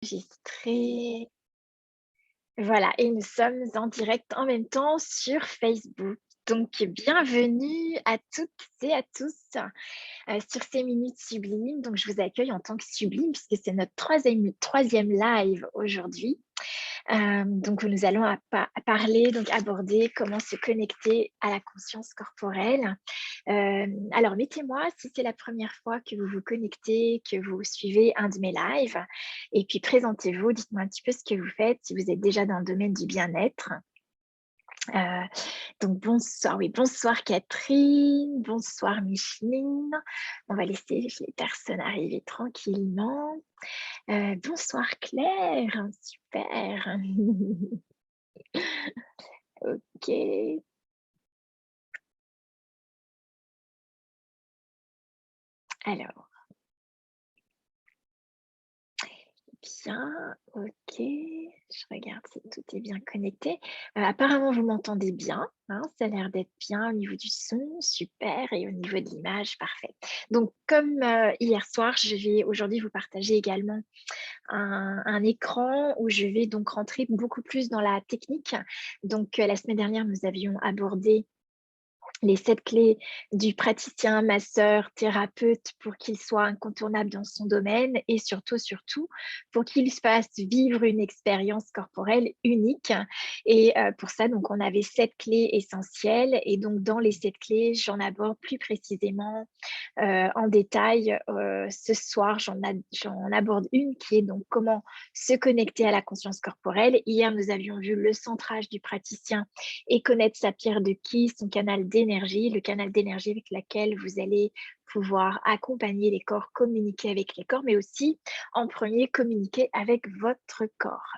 Enregistré. Voilà, et nous sommes en direct en même temps sur Facebook. Donc, bienvenue à toutes et à tous sur ces minutes sublimes. Donc, je vous accueille en tant que sublime puisque c'est notre troisième live aujourd'hui. Donc, nous allons parler, donc aborder comment se connecter à la conscience corporelle. Alors, mettez-moi si c'est la première fois que vous vous connectez, que vous suivez un de mes lives. Et puis, présentez-vous, dites-moi un petit peu ce que vous faites, si vous êtes déjà dans le domaine du bien-être. Euh, donc, bonsoir, oui, bonsoir Catherine, bonsoir Micheline. On va laisser les personnes arriver tranquillement. Bonsoir Claire, super. Ok. Alors, bien, ok. Je regarde si tout est bien connecté. Apparemment, vous m'entendez bien, hein, ça a l'air d'être bien au niveau du son, super, et au niveau de l'image, parfait. Donc, comme hier soir, je vais aujourd'hui vous partager également un écran où je vais donc rentrer beaucoup plus dans la technique. Donc, la semaine dernière, nous avions abordé les 7 clés du praticien, masseur, thérapeute pour qu'il soit incontournable dans son domaine et surtout, pour qu'il fasse vivre une expérience corporelle unique. Et pour ça, donc, on avait 7 clés essentielles. Et donc, dans les 7 clés, j'en aborde plus précisément en détail. Ce soir, j'en aborde une qui est donc comment se connecter à la conscience corporelle. Hier, nous avions vu le centrage du praticien et connaître sa pierre de ki, son canal d'énergie, le canal d'énergie avec lequel vous allez pouvoir accompagner les corps, communiquer avec les corps, mais aussi en premier communiquer avec votre corps.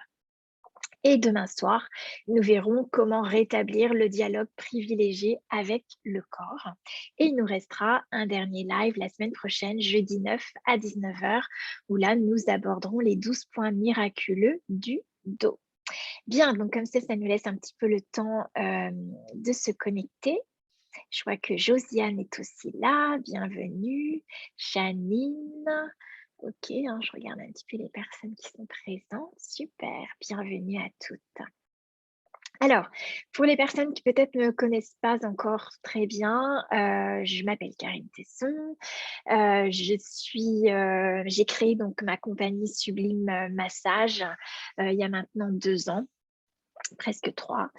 Et demain soir, nous verrons comment rétablir le dialogue privilégié avec le corps. Et il nous restera un dernier live la semaine prochaine, jeudi 9 à 19h, où là, nous aborderons les 12 points miraculeux du dos. Bien, donc comme ça nous laisse un petit peu le temps de se connecter. Je vois que Josiane est aussi là, bienvenue. Janine, ok, hein, je regarde un petit peu les personnes qui sont présentes. Super, bienvenue à toutes. Alors, pour les personnes qui peut-être ne me connaissent pas encore très bien, je m'appelle Karine Tesson. J'ai créé donc ma compagnie Sublime Massage il y a maintenant 2 ans, presque 3.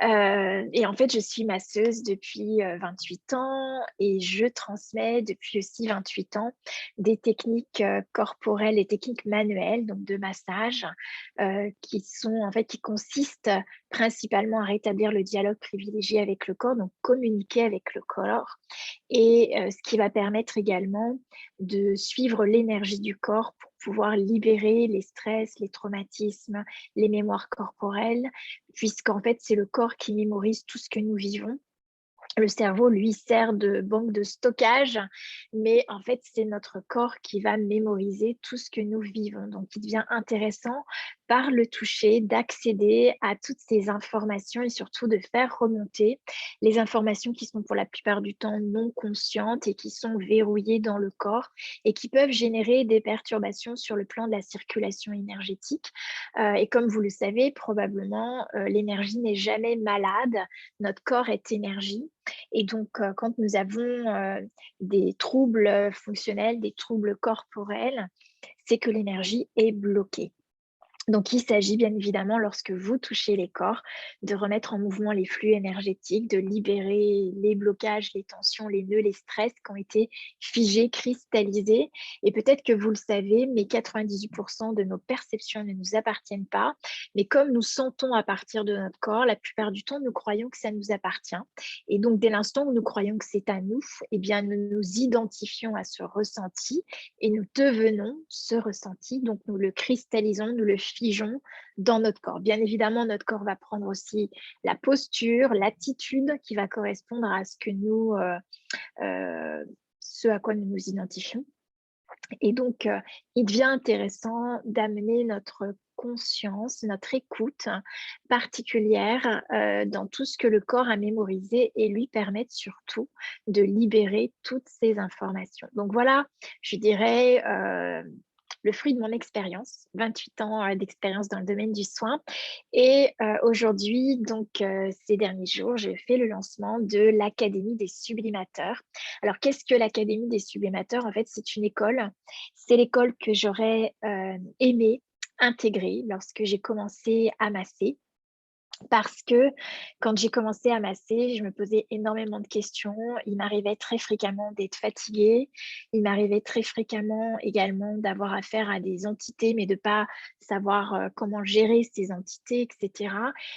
Et en fait, je suis masseuse depuis 28 ans et je transmets depuis aussi 28 ans des techniques corporelles et techniques manuelles, donc de massage, qui consistent principalement à rétablir le dialogue privilégié avec le corps, donc communiquer avec le corps, et ce qui va permettre également de suivre l'énergie du corps pour pouvoir libérer les stress, les traumatismes, les mémoires corporelles, puisqu'en fait, c'est le corps qui mémorise tout ce que nous vivons. Le cerveau, lui, sert de banque de stockage, mais en fait, c'est notre corps qui va mémoriser tout ce que nous vivons. Donc, il devient intéressant par le toucher d'accéder à toutes ces informations et surtout de faire remonter les informations qui sont pour la plupart du temps non conscientes et qui sont verrouillées dans le corps et qui peuvent générer des perturbations sur le plan de la circulation énergétique. Et comme vous le savez, probablement, l'énergie n'est jamais malade. Notre corps est énergie. Et donc, quand nous avons des troubles fonctionnels, des troubles corporels, c'est que l'énergie est bloquée. Donc, il s'agit bien évidemment, lorsque vous touchez les corps, de remettre en mouvement les flux énergétiques, de libérer les blocages, les tensions, les nœuds, les stress qui ont été figés, cristallisés. Et peut-être que vous le savez, mais 98% de nos perceptions ne nous appartiennent pas. Mais comme nous sentons à partir de notre corps, la plupart du temps, nous croyons que ça nous appartient. Et donc, dès l'instant où nous croyons que c'est à nous, eh bien, nous nous identifions à ce ressenti et nous devenons ce ressenti. Donc, nous le cristallisons, nous le figeons dans notre corps. Bien évidemment, notre corps va prendre aussi la posture, l'attitude qui va correspondre à ce à quoi nous nous identifions. Et donc, il devient intéressant d'amener notre conscience, notre écoute particulière dans tout ce que le corps a mémorisé et lui permettre surtout de libérer toutes ces informations. Donc voilà, je dirais le fruit de mon expérience, 28 ans d'expérience dans le domaine du soin. Et aujourd'hui, donc ces derniers jours, j'ai fait le lancement de l'Académie des Sublimateurs. Alors, qu'est-ce que l'Académie des Sublimateurs? En fait, c'est une école. C'est l'école que j'aurais aimé intégrer lorsque j'ai commencé à masser. Parce que quand j'ai commencé à masser, je me posais énormément de questions. Il m'arrivait très fréquemment d'être fatiguée. Il m'arrivait très fréquemment également d'avoir affaire à des entités, mais de pas savoir comment gérer ces entités, etc.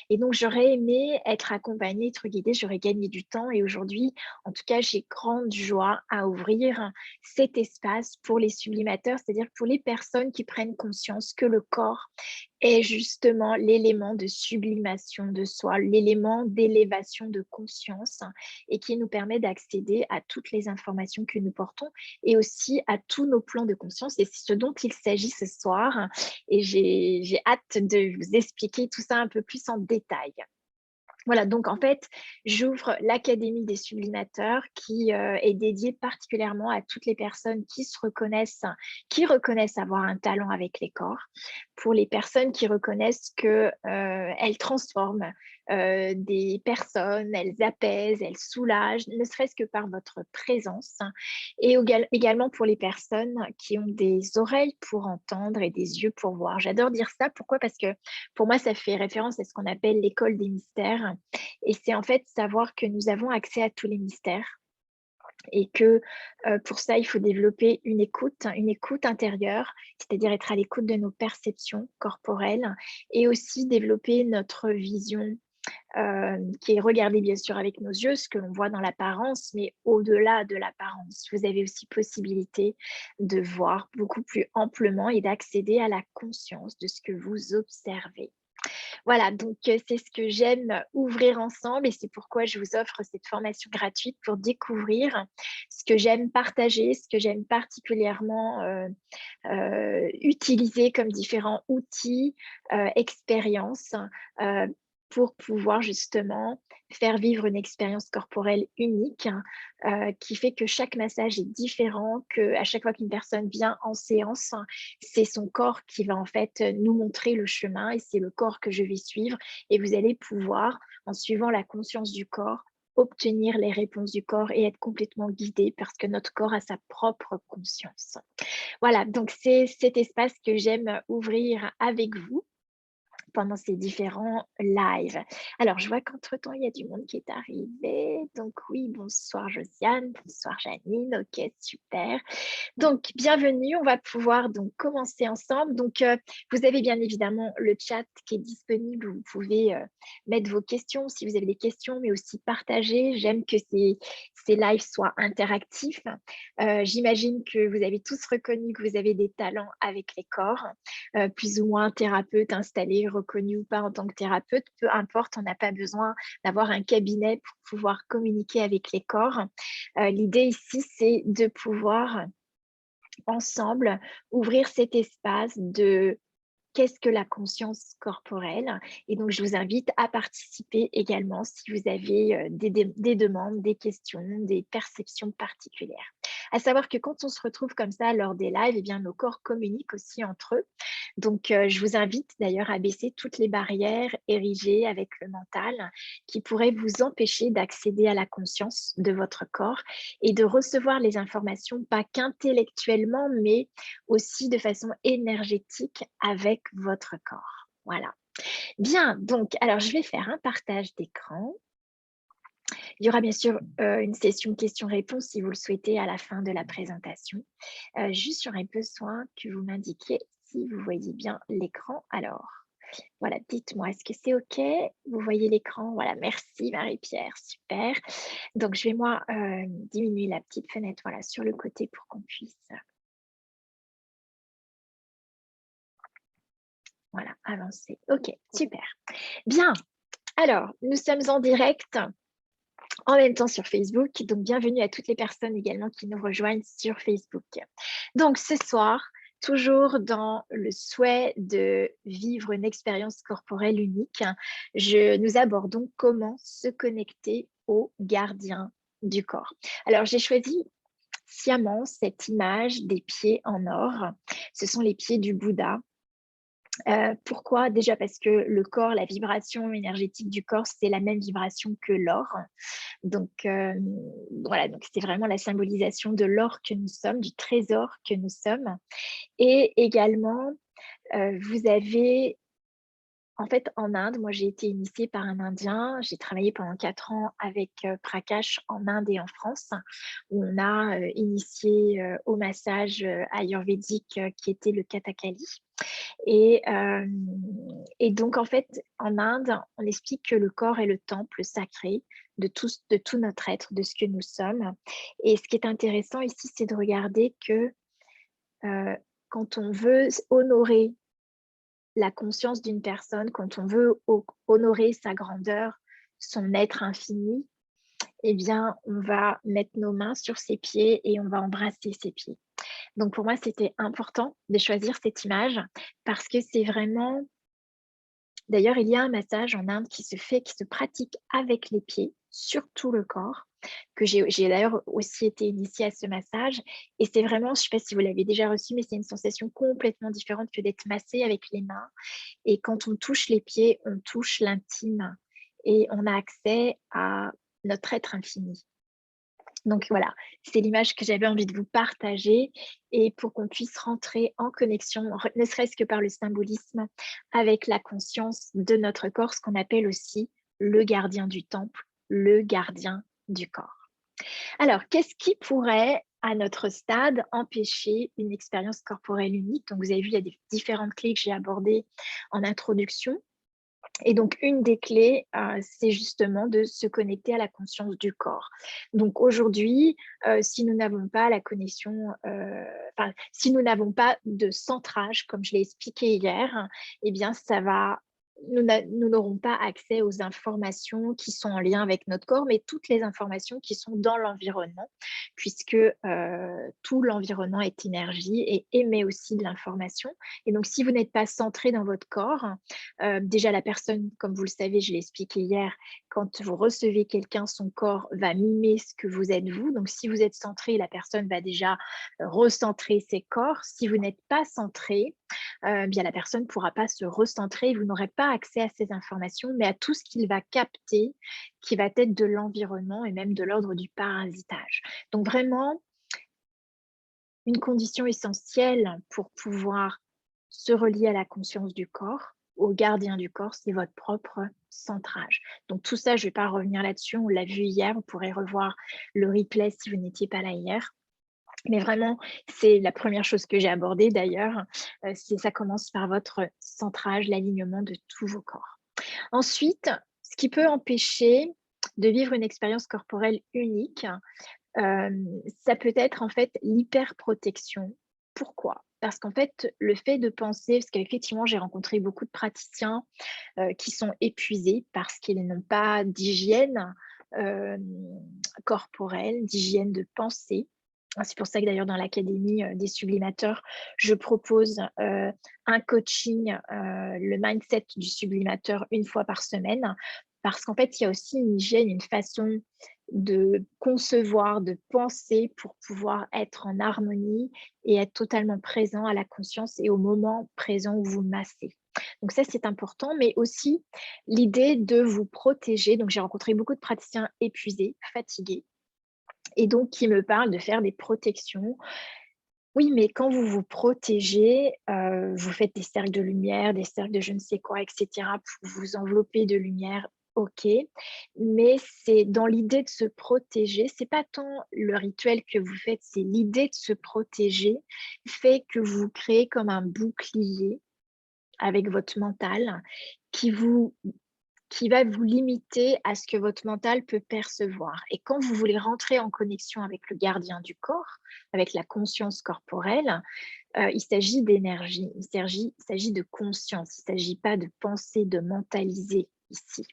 Et donc, j'aurais aimé être accompagnée, être guidée, j'aurais gagné du temps. Et aujourd'hui, en tout cas, j'ai grande joie à ouvrir cet espace pour les sublimateurs, c'est-à-dire pour les personnes qui prennent conscience que le corps est justement l'élément de sublimation de soi, l'élément d'élévation de conscience et qui nous permet d'accéder à toutes les informations que nous portons et aussi à tous nos plans de conscience. Et c'est ce dont il s'agit ce soir. Et j'ai hâte de vous expliquer tout ça un peu plus en détail. Voilà, donc en fait, j'ouvre l'Académie des Sublimateurs qui est dédiée particulièrement à toutes les personnes qui reconnaissent avoir un talent avec les corps, pour les personnes qui reconnaissent qu'elles transforment des personnes, elles apaisent, elles soulagent, ne serait-ce que par votre présence. Et également pour les personnes qui ont des oreilles pour entendre et des yeux pour voir. J'adore dire ça. Pourquoi? Parce que pour moi, ça fait référence à ce qu'on appelle l'école des mystères. Et c'est en fait savoir que nous avons accès à tous les mystères et que pour ça, il faut développer une écoute intérieure, c'est-à-dire être à l'écoute de nos perceptions corporelles et aussi développer notre vision qui est regardée bien sûr avec nos yeux, ce que l'on voit dans l'apparence, mais au-delà de l'apparence. Vous avez aussi possibilité de voir beaucoup plus amplement et d'accéder à la conscience de ce que vous observez. Voilà, donc c'est ce que j'aime ouvrir ensemble et c'est pourquoi je vous offre cette formation gratuite pour découvrir ce que j'aime partager, ce que j'aime particulièrement utiliser comme différents outils, expériences, pour pouvoir justement faire vivre une expérience corporelle unique, qui fait que chaque massage est différent, qu'à chaque fois qu'une personne vient en séance, c'est son corps qui va en fait nous montrer le chemin et c'est le corps que je vais suivre et vous allez pouvoir, en suivant la conscience du corps, obtenir les réponses du corps et être complètement guidé parce que notre corps a sa propre conscience. Voilà, donc c'est cet espace que j'aime ouvrir avec vous pendant ces différents lives. Alors, je vois qu'entre-temps, il y a du monde qui est arrivé. Donc oui, bonsoir Josiane, bonsoir Janine. Ok, super. Donc, bienvenue. On va pouvoir donc commencer ensemble. Donc, vous avez bien évidemment le chat qui est disponible. Vous pouvez mettre vos questions si vous avez des questions, mais aussi partager. J'aime que ces lives soient interactifs. J'imagine que vous avez tous reconnu que vous avez des talents avec les corps, plus ou moins thérapeute installé, reconnu ou pas en tant que thérapeute. Peu importe, on n'a pas besoin d'avoir un cabinet pour pouvoir communiquer avec les corps. L'idée ici, c'est de pouvoir ensemble ouvrir cet espace de qu'est-ce que la conscience corporelle? Et donc, je vous invite à participer également si vous avez des demandes, des questions, des perceptions particulières. À savoir que quand on se retrouve comme ça lors des lives, eh bien, nos corps communiquent aussi entre eux. Donc, je vous invite d'ailleurs à baisser toutes les barrières érigées avec le mental qui pourraient vous empêcher d'accéder à la conscience de votre corps et de recevoir les informations, pas qu'intellectuellement, mais aussi de façon énergétique avec votre corps. Voilà. Bien, donc, alors je vais faire un partage d'écran. Il y aura bien sûr une session questions-réponses si vous le souhaitez à la fin de la présentation. Juste, j'aurais besoin que vous m'indiquiez si vous voyez bien l'écran. Alors, voilà, dites-moi, est-ce que c'est OK? Vous voyez l'écran? Voilà, merci Marie-Pierre, super. Donc, je vais moi diminuer la petite fenêtre voilà, sur le côté pour qu'on puisse... Voilà, avancer. OK, super. Bien. Alors, nous sommes en direct en même temps sur Facebook. Donc, bienvenue à toutes les personnes également qui nous rejoignent sur Facebook. Donc, ce soir, toujours dans le souhait de vivre une expérience corporelle unique, nous abordons comment se connecter au gardien du corps. Alors, j'ai choisi sciemment cette image des pieds en or. Ce sont les pieds du Bouddha. Pourquoi? Déjà parce que le corps, la vibration énergétique du corps, c'est la même vibration que l'or. Donc, voilà, donc c'est vraiment la symbolisation de l'or que nous sommes, du trésor que nous sommes. Et également, vous avez en fait, en Inde, moi, j'ai été initiée par un Indien. J'ai travaillé pendant 4 ans avec, Prakash en Inde et en France, où on a, initié, au massage, ayurvédique, qui était le Kathakali. Et et donc en fait, en Inde, on explique que le corps est le temple sacré de tout notre être, de ce que nous sommes. Et ce qui est intéressant ici, c'est de regarder que, heu, quand on veut honorer la conscience d'une personne, quand on veut honorer sa grandeur, son être infini, eh bien, on va mettre nos mains sur ses pieds et on va embrasser ses pieds. Donc pour moi, c'était important de choisir cette image parce que c'est vraiment d'ailleurs, il y a un massage en Inde qui se fait, qui se pratique avec les pieds sur tout le corps, que j'ai d'ailleurs aussi été initiée à ce massage et c'est vraiment, je ne sais pas si vous l'avez déjà reçu, mais c'est une sensation complètement différente que d'être massé avec les mains et quand on touche les pieds, on touche l'intime et on a accès à notre être infini. Donc voilà, c'est l'image que j'avais envie de vous partager et pour qu'on puisse rentrer en connexion, ne serait-ce que par le symbolisme, avec la conscience de notre corps, ce qu'on appelle aussi le gardien du temple, le gardien du corps. Alors, qu'est-ce qui pourrait, à notre stade, empêcher une expérience corporelle unique? Donc, vous avez vu, il y a des différentes clés que j'ai abordées en introduction. Et donc une des clés, c'est justement de se connecter à la conscience du corps. Donc aujourd'hui, si nous n'avons pas la connexion, enfin, si nous n'avons pas de centrage, comme je l'ai expliqué hier, eh bien ça va nous n'aurons pas accès aux informations qui sont en lien avec notre corps, mais toutes les informations qui sont dans l'environnement, puisque, tout l'environnement est énergie et émet aussi de l'information. Et donc si vous n'êtes pas centré dans votre corps, déjà la personne, comme vous le savez, je l'ai expliqué hier, quand vous recevez quelqu'un, son corps va mimer ce que vous êtes vous. Donc si vous êtes centré, la personne va déjà, recentrer ses corps. Si vous n'êtes pas centré, bien la personne ne pourra pas se recentrer, vous n'aurez pas accès à ces informations, mais à tout ce qu'il va capter, qui va être de l'environnement et même de l'ordre du parasitage. Donc vraiment, une condition essentielle pour pouvoir se relier à la conscience du corps, au gardien du corps, c'est votre propre centrage. Donc tout ça, je ne vais pas revenir là-dessus, on l'a vu hier, vous pourrez revoir le replay si vous n'étiez pas là hier. Mais vraiment, c'est la première chose que j'ai abordée d'ailleurs, ça commence par votre centrage, l'alignement de tous vos corps. Ensuite, ce qui peut empêcher de vivre une expérience corporelle unique, ça peut être en fait l'hyperprotection. Pourquoi? Parce qu'en fait, le fait de penser parce qu'effectivement, j'ai rencontré beaucoup de praticiens, qui sont épuisés parce qu'ils n'ont pas d'hygiène, hem, corporelle, d'hygiène de pensée. C'est pour ça que d'ailleurs dans l'académie, des sublimateurs, je propose, un coaching, le mindset du sublimateur une fois par semaine. Parce qu'en fait, il y a aussi une hygiène, une façon de concevoir, de penser pour pouvoir être en harmonie et être totalement présent à la conscience et au moment présent où vous massez. Donc ça, c'est important, mais aussi l'idée de vous protéger. Donc j'ai rencontré beaucoup de praticiens épuisés, fatigués et donc qui me parlent de faire des protections. Oui, mais quand vous vous protégez, vous faites des cercles de lumière, des cercles de je ne sais quoi et cetera pour vous envelopper de lumière, OK. Mais c'est dans l'idée de se protéger, c'est pas tant le rituel que vous faites, c'est l'idée de se protéger fait que vous créez comme un bouclier avec votre mental qui vous qui va vous limiter à ce que votre mental peut percevoir. Et quand vous voulez rentrer en connexion avec le gardien du corps, avec la conscience corporelle, il s'agit d'énergie, il s'agit de conscience, il ne s'agit pas de penser, de mentaliser. ici.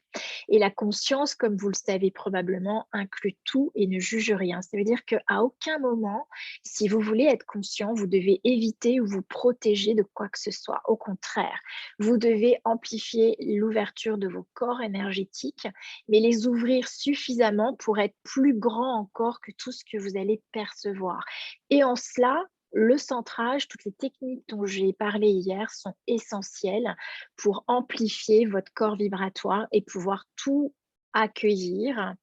Et la conscience, comme vous le savez probablement, inclut tout et ne juge rien. Ça veut dire qu'à aucun moment, si vous voulez être conscient, vous devez éviter ou vous protéger de quoi que ce soit. Au contraire, vous devez amplifier l'ouverture de vos corps énergétiques, mais les ouvrir suffisamment pour être plus grands encore que tout ce que vous allez percevoir. Et en cela, le centrage, toutes les techniques dont j'ai parlé hier sont essentielles pour amplifier votre corps vibratoire et pouvoir tout accueillir,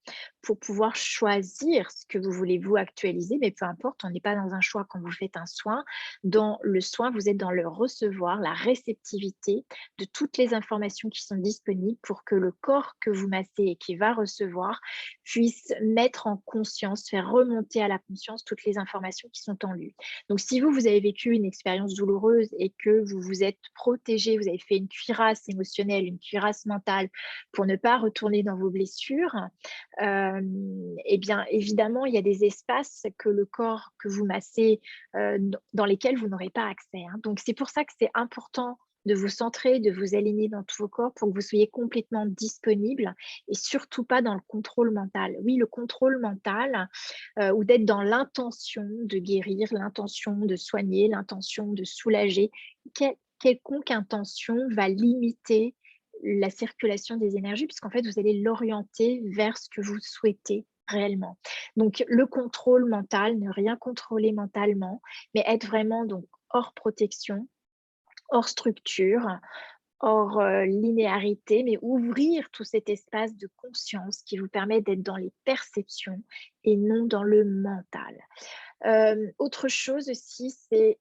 pour pouvoir choisir ce que vous voulez vous actualiser, mais peu importe, on n'est pas dans un choix quand vous faites un soin. Dans le soin, vous êtes dans le recevoir, la réceptivité de toutes les informations qui sont disponibles pour que le corps que vous massez et qui va recevoir puisse mettre en conscience, faire remonter à la conscience toutes les informations qui sont en lui. Donc, si vous, vous avez vécu une expérience douloureuse et que vous vous êtes protégé, vous avez fait une cuirasse émotionnelle, une cuirasse mentale pour ne pas retourner dans vos blessures, eh bien, évidemment, il y a des espaces que le corps que vous massez, dans lesquels vous n'aurez pas accès, hein. Donc, c'est pour ça que c'est important de vous centrer, de vous aligner dans tous vos corps pour que vous soyez complètement disponible et surtout pas dans le contrôle mental. Oui, le contrôle mental, ou d'être dans l'intention de guérir, l'intention de soigner, l'intention de soulager. Quelconque intention va limiter la circulation des énergies puisqu'en fait, vous allez l'orienter vers ce que vous souhaitez réellement. Donc, le contrôle mental, ne rien contrôler mentalement, mais être vraiment donc hors protection, hors structure, hors linéarité, mais ouvrir tout cet espace de conscience qui vous permet d'être dans les perceptions et non dans le mental. Autre chose aussi, c'est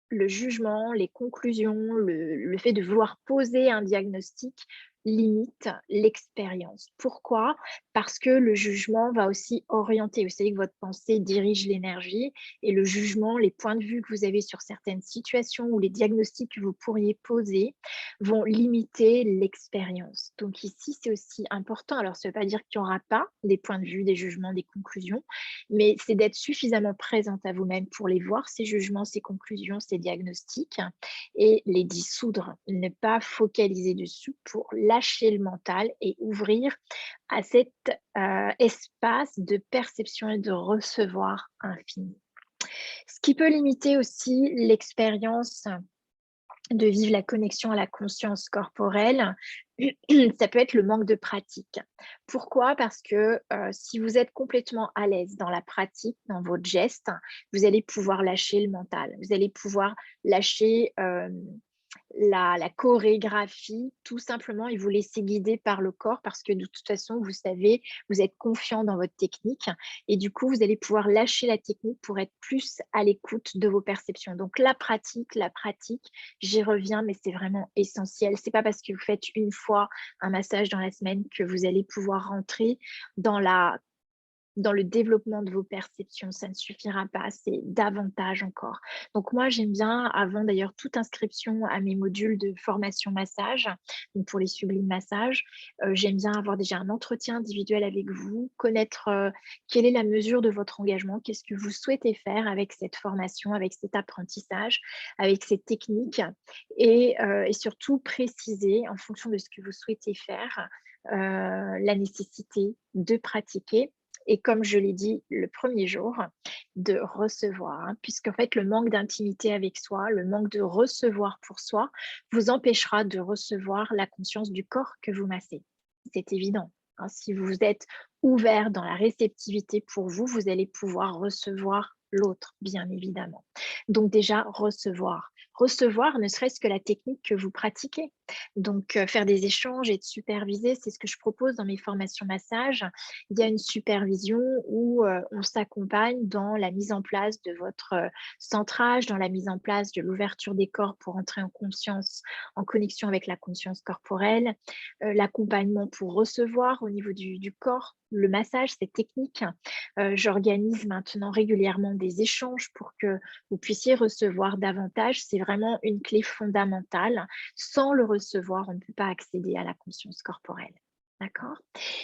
le jugement, les conclusions, le fait de vouloir poser un diagnostic limite l'expérience. Pourquoi? Parce que le jugement va aussi orienter. Vous savez que votre pensée dirige l'énergie et le jugement, les points de vue que vous avez sur certaines situations ou les diagnostics que vous pourriez poser vont limiter l'expérience. Donc ici, c'est aussi important. Alors, ça ne veut pas dire qu'il n'y aura pas des points de vue, des jugements, des conclusions, mais c'est d'être suffisamment présente à vous-même pour les voir, ces jugements, ces conclusions, ces diagnostics, et les dissoudre, ne pas focaliser dessus pour lâcher le mental et ouvrir à cet espace de perception et de recevoir infini. Ce qui peut limiter aussi l'expérience de vivre la connexion à la conscience corporelle, ça peut être le manque de pratique. Pourquoi? Parce que si vous êtes complètement à l'aise dans la pratique, dans votre geste, vous allez pouvoir lâcher le mental. Vous allez pouvoir lâcher la chorégraphie, tout simplement, et vous laisser guider par le corps parce que de toute façon, vous savez, vous êtes confiant dans votre technique et du coup, vous allez pouvoir lâcher la technique pour être plus à l'écoute de vos perceptions. Donc la pratique, j'y reviens, mais c'est vraiment essentiel. C'est pas parce que vous faites une fois un massage dans la semaine que vous allez pouvoir rentrer dans le développement de vos perceptions, ça ne suffira pas, c'est davantage encore. Donc moi, j'aime bien, avant d'ailleurs toute inscription à mes modules de formation massage, donc pour les sublimes massages, j'aime bien avoir déjà un entretien individuel avec vous, connaître quelle est la mesure de votre engagement, qu'est-ce que vous souhaitez faire avec cette formation, avec cet apprentissage, avec cette technique, et surtout préciser en fonction de ce que vous souhaitez faire, la nécessité de pratiquer et comme je l'ai dit le premier jour, de recevoir, hein, puisqu'en fait, le manque d'intimité avec soi, le manque de recevoir pour soi, vous empêchera de recevoir la conscience du corps que vous massez. C'est évident, hein. Si vous êtes ouvert dans la réceptivité pour vous, vous allez pouvoir recevoir l'autre, bien évidemment. Donc déjà, recevoir. Recevoir, ne serait-ce que la technique que vous pratiquez. Donc, faire des échanges, être supervisé, c'est ce que je propose dans mes formations massage. Il y a une supervision où on s'accompagne dans la mise en place de votre centrage, dans la mise en place de l'ouverture des corps pour entrer en conscience, en connexion avec la conscience corporelle, l'accompagnement pour recevoir au niveau du corps, le massage, c'est technique. J'organise maintenant régulièrement des échanges pour que vous puissiez recevoir davantage. C'est vraiment une clé fondamentale. Sans le recevoir, on ne peut pas accéder à la conscience corporelle. D'accord?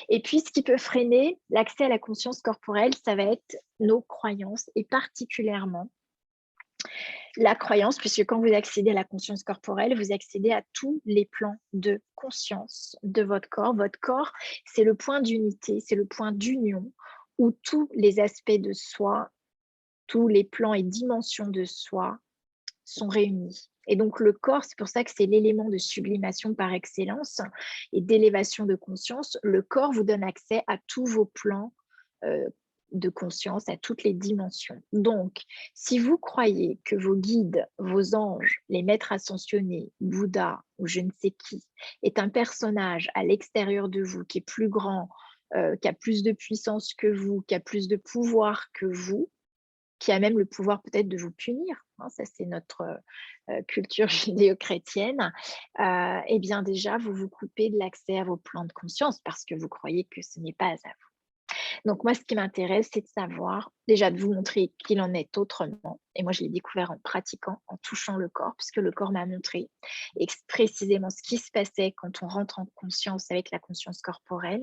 Et puis, ce qui peut freiner l'accès à la conscience corporelle, ça va être nos croyances et particulièrement La croyance, puisque quand vous accédez à la conscience corporelle, vous accédez à tous les plans de conscience de votre corps. Votre corps, c'est le point d'unité, c'est le point d'union où tous les aspects de soi, tous les plans et dimensions de soi sont réunis. Et donc le corps, c'est pour ça que c'est l'élément de sublimation par excellence et d'élévation de conscience. Le corps vous donne accès à tous vos plans euh, de conscience, à toutes les dimensions. Donc, si vous croyez que vos guides, vos anges, les maîtres ascensionnés, Bouddha ou je ne sais qui, est un personnage à l'extérieur de vous qui est plus grand, qui a plus de puissance que vous, qui a plus de pouvoir que vous, qui a même le pouvoir peut-être de vous punir, hein, ça c'est notre culture judéo-chrétienne, eh bien déjà, vous vous coupez de l'accès à vos plans de conscience parce que vous croyez que ce n'est pas à vous. Donc moi, ce qui m'intéresse, c'est de savoir, déjà de vous montrer qu'il en est autrement. Et moi, je l'ai découvert en pratiquant, en touchant le corps, puisque le corps m'a montré précisément ce qui se passait quand on rentre en conscience avec la conscience corporelle.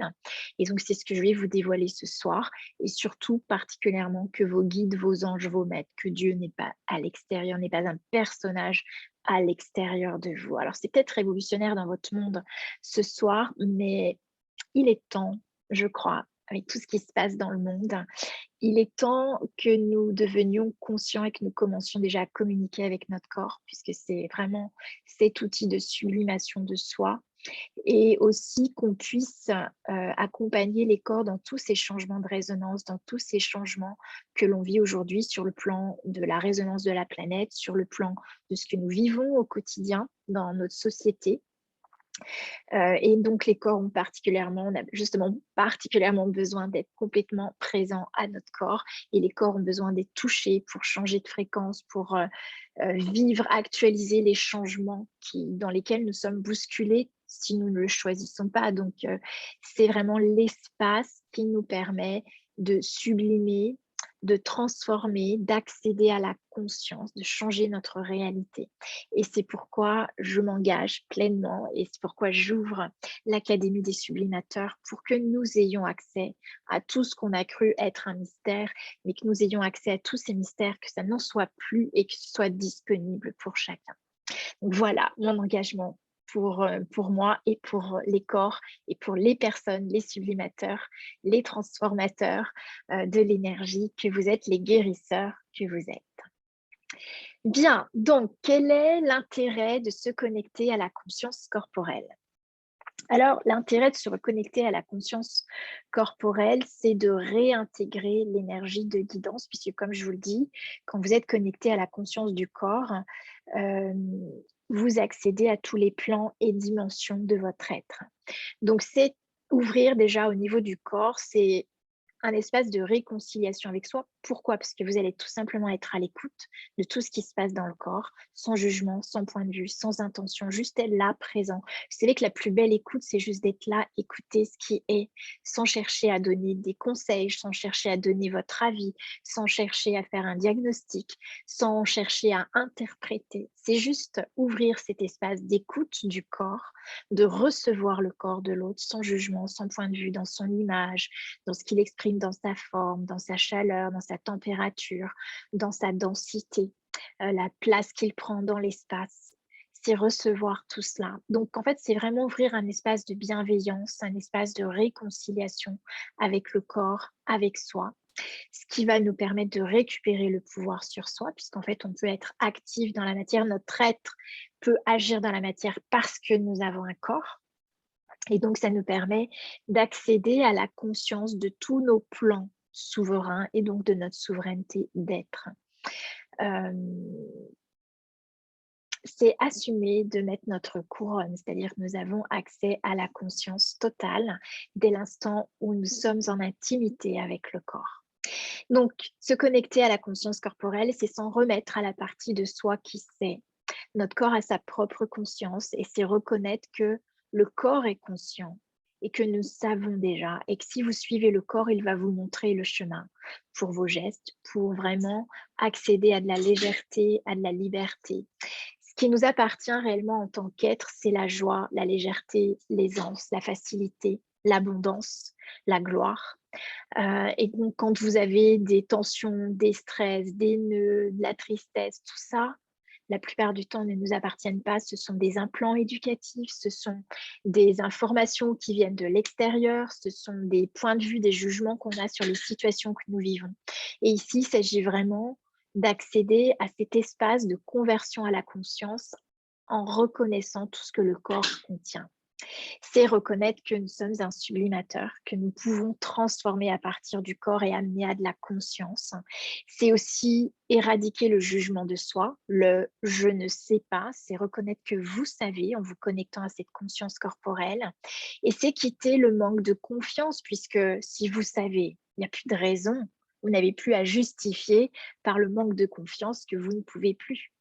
Et donc, c'est ce que je vais vous dévoiler ce soir. Et surtout, particulièrement, que vos guides, vos anges, vos maîtres, que Dieu n'est pas à l'extérieur, n'est pas un personnage à l'extérieur de vous. Alors, c'est peut-être révolutionnaire dans votre monde ce soir, mais il est temps, je crois, avec tout ce qui se passe dans le monde, il est temps que nous devenions conscients et que nous commencions déjà à communiquer avec notre corps, puisque c'est vraiment cet outil de sublimation de soi, et aussi qu'on puisse accompagner les corps dans tous ces changements de résonance, dans tous ces changements que l'on vit aujourd'hui sur le plan de la résonance de la planète, sur le plan de ce que nous vivons au quotidien dans notre société. Et donc les corps ont particulièrement, on a justement particulièrement besoin d'être complètement présents à notre corps, et les corps ont besoin d'être touchés pour changer de fréquence, pour vivre, actualiser les changements dans lesquels nous sommes bousculés si nous ne le choisissons pas. Donc c'est vraiment l'espace qui nous permet de sublimer, de transformer, d'accéder à la conscience, de changer notre réalité. Et c'est pourquoi je m'engage pleinement et c'est pourquoi j'ouvre l'Académie des Sublimateurs pour que nous ayons accès à tout ce qu'on a cru être un mystère, mais que nous ayons accès à tous ces mystères, que ça n'en soit plus et que ce soit disponible pour chacun. Donc voilà mon engagement pour moi et pour les corps et pour les personnes, les sublimateurs, les transformateurs de l'énergie que vous êtes, les guérisseurs que vous êtes. Bien, donc quel est l'intérêt de se connecter à la conscience corporelle? Alors, l'intérêt de se reconnecter à la conscience corporelle, c'est de réintégrer l'énergie de guidance, puisque comme je vous le dis, quand vous êtes connecté à la conscience du corps, euh, vous accédez à tous les plans et dimensions de votre être. Donc, c'est ouvrir déjà au niveau du corps, c'est un espace de réconciliation avec soi. Pourquoi? Parce que vous allez tout simplement être à l'écoute de tout ce qui se passe dans le corps, sans jugement, sans point de vue, sans intention, juste être là, présent. Vous savez que la plus belle écoute, c'est juste d'être là, écouter ce qui est, sans chercher à donner des conseils, sans chercher à donner votre avis, sans chercher à faire un diagnostic, sans chercher à interpréter. C'est juste ouvrir cet espace d'écoute du corps, de recevoir le corps de l'autre sans jugement, sans point de vue, dans son image, dans ce qu'il exprime, dans sa forme, dans sa chaleur, dans sa température, dans sa densité, la place qu'il prend dans l'espace. C'est recevoir tout cela. Donc, en fait, c'est vraiment ouvrir un espace de bienveillance, un espace de réconciliation avec le corps, avec soi, ce qui va nous permettre de récupérer le pouvoir sur soi, puisqu'en fait, on peut être actif dans la matière. Notre être peut agir dans la matière parce que nous avons un corps. Et donc, ça nous permet d'accéder à la conscience de tous nos plans souverains et donc de notre souveraineté d'être. C'est assumer de mettre notre couronne, c'est-à-dire que nous avons accès à la conscience totale dès l'instant où nous sommes en intimité avec le corps. Donc, se connecter à la conscience corporelle, c'est s'en remettre à la partie de soi qui sait. Notre corps a sa propre conscience et c'est reconnaître que le corps est conscient et que nous savons déjà et que si vous suivez le corps, il va vous montrer le chemin pour vos gestes, pour vraiment accéder à de la légèreté, à de la liberté. Ce qui nous appartient réellement en tant qu'être, c'est la joie, la légèreté, l'aisance, la facilité, l'abondance, la gloire, Et donc, quand vous avez des tensions, des stress, des nœuds, de la tristesse, tout ça, la plupart du temps ne nous appartiennent pas. Ce sont des implants éducatifs, ce sont des informations qui viennent de l'extérieur, ce sont des points de vue, des jugements qu'on a sur les situations que nous vivons. Et ici, il s'agit vraiment d'accéder à cet espace de conversion à la conscience en reconnaissant tout ce que le corps contient. C'est reconnaître que nous sommes un sublimateur, que nous pouvons transformer à partir du corps et amener à de la conscience. C'est aussi éradiquer le jugement de soi, le « je ne sais pas », c'est reconnaître que vous savez en vous connectant à cette conscience corporelle. Et c'est quitter le manque de confiance, puisque si vous savez, il n'y a plus de raison, vous n'avez plus à justifier par le manque de confiance que vous ne pouvez plus.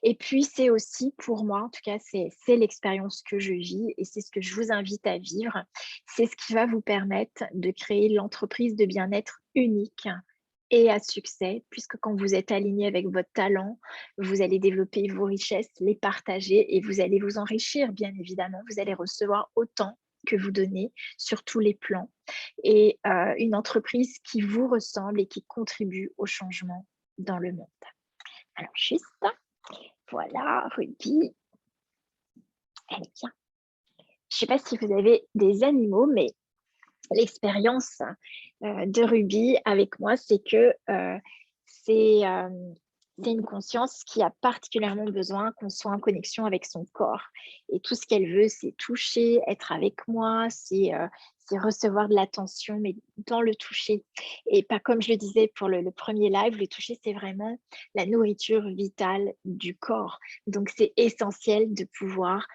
Et puis, c'est aussi pour moi, en tout cas, c'est l'expérience que je vis et c'est ce que je vous invite à vivre. C'est ce qui va vous permettre de créer l'entreprise de bien-être unique et à succès, puisque quand vous êtes aligné avec votre talent, vous allez développer vos richesses, les partager et vous allez vous enrichir, bien évidemment. Vous allez recevoir autant que vous donnez sur tous les plans et une entreprise qui vous ressemble et qui contribue au changement dans le monde. Alors, juste voilà, Ruby, elle est bien. Je ne sais pas si vous avez des animaux, mais l'expérience de Ruby avec moi, c'est que c'est une conscience qui a particulièrement besoin qu'on soit en connexion avec son corps. Et tout ce qu'elle veut, c'est toucher, être avec moi, c'est recevoir de l'attention, mais dans le toucher. Et pas comme je le disais pour le premier live, le toucher, c'est vraiment la nourriture vitale du corps. Donc, c'est essentiel de pouvoir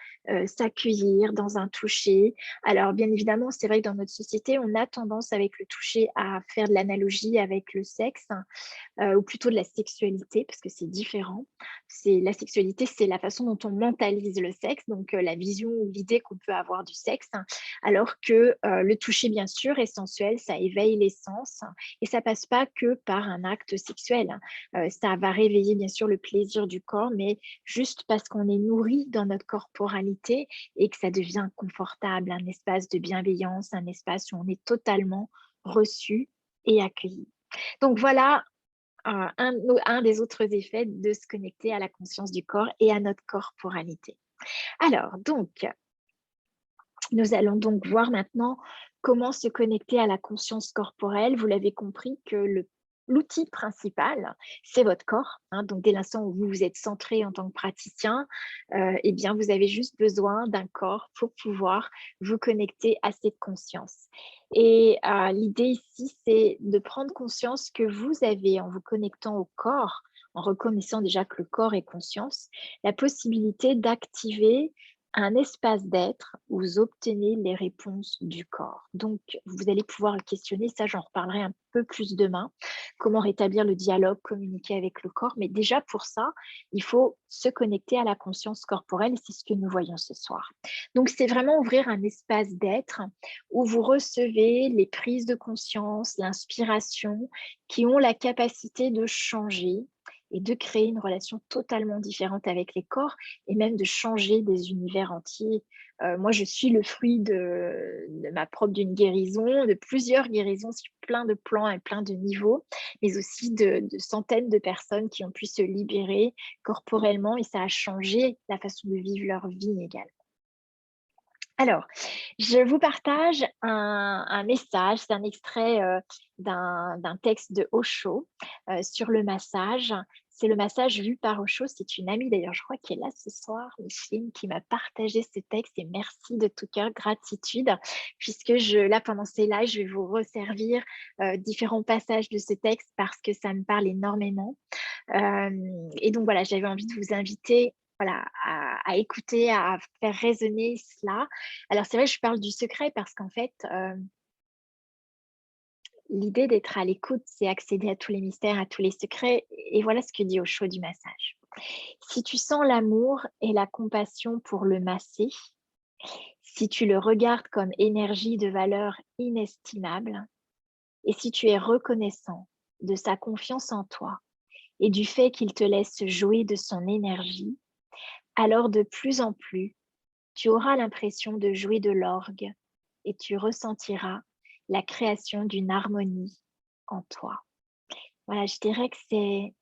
s'accueillir dans un toucher. Alors, bien évidemment, c'est vrai que dans notre société, on a tendance avec le toucher à faire de l'analogie avec le sexe, ou plutôt de la sexualité, parce que c'est différent. La sexualité, c'est la façon dont on mentalise le sexe, donc la vision ou l'idée qu'on peut avoir du sexe, alors que le toucher, bien sûr, est sensuel, ça éveille les sens, et ça passe pas que par un acte sexuel. Ça va réveiller, bien sûr, le plaisir du corps, mais juste parce qu'on est nourri dans notre corporalité et que ça devient confortable, un espace de bienveillance, un espace où on est totalement reçu et accueilli. Donc voilà un des autres effets de se connecter à la conscience du corps et à notre corporalité. Alors, donc, nous allons donc voir maintenant comment se connecter à la conscience corporelle. Vous l'avez compris que l'outil principal, c'est votre corps. Donc, dès l'instant où vous vous êtes centré en tant que praticien, eh bien, vous avez juste besoin d'un corps pour pouvoir vous connecter à cette conscience. Et l'idée ici, c'est de prendre conscience que vous avez, en vous connectant au corps, en reconnaissant déjà que le corps est conscience, la possibilité d'activer un espace d'être où vous obtenez les réponses du corps. Donc, vous allez pouvoir le questionner, ça j'en reparlerai un peu plus demain, comment rétablir le dialogue, communiquer avec le corps. Mais déjà pour ça, il faut se connecter à la conscience corporelle et c'est ce que nous voyons ce soir. Donc, c'est vraiment ouvrir un espace d'être où vous recevez les prises de conscience, l'inspiration qui ont la capacité de changer et de créer une relation totalement différente avec les corps et même de changer des univers entiers. Moi, je suis le fruit de ma propre d'une guérison, de plusieurs guérisons sur plein de plans et plein de niveaux, mais aussi de centaines de personnes qui ont pu se libérer corporellement et ça a changé la façon de vivre leur vie également. Alors, je vous partage un message, c'est un extrait d'un texte de Osho sur le massage. C'est le massage vu par Osho, c'est une amie d'ailleurs, je crois qu'elle est là ce soir, Micheline, qui m'a partagé ce texte et merci de tout cœur, gratitude, puisque là pendant ces lives, je vais vous resservir différents passages de ce texte parce que ça me parle énormément. Et donc voilà, j'avais envie de vous inviter voilà, à écouter, à faire résonner cela. Alors c'est vrai, je parle du secret parce qu'en fait, l'idée d'être à l'écoute, c'est accéder à tous les mystères, à tous les secrets. Et voilà ce que dit Osho du massage. Si tu sens l'amour et la compassion pour le masser, si tu le regardes comme énergie de valeur inestimable, et si tu es reconnaissant de sa confiance en toi et du fait qu'il te laisse jouer de son énergie, alors de plus en plus, tu auras l'impression de jouer de l'orgue et tu ressentiras la création d'une harmonie en toi. Voilà, je dirais que c'est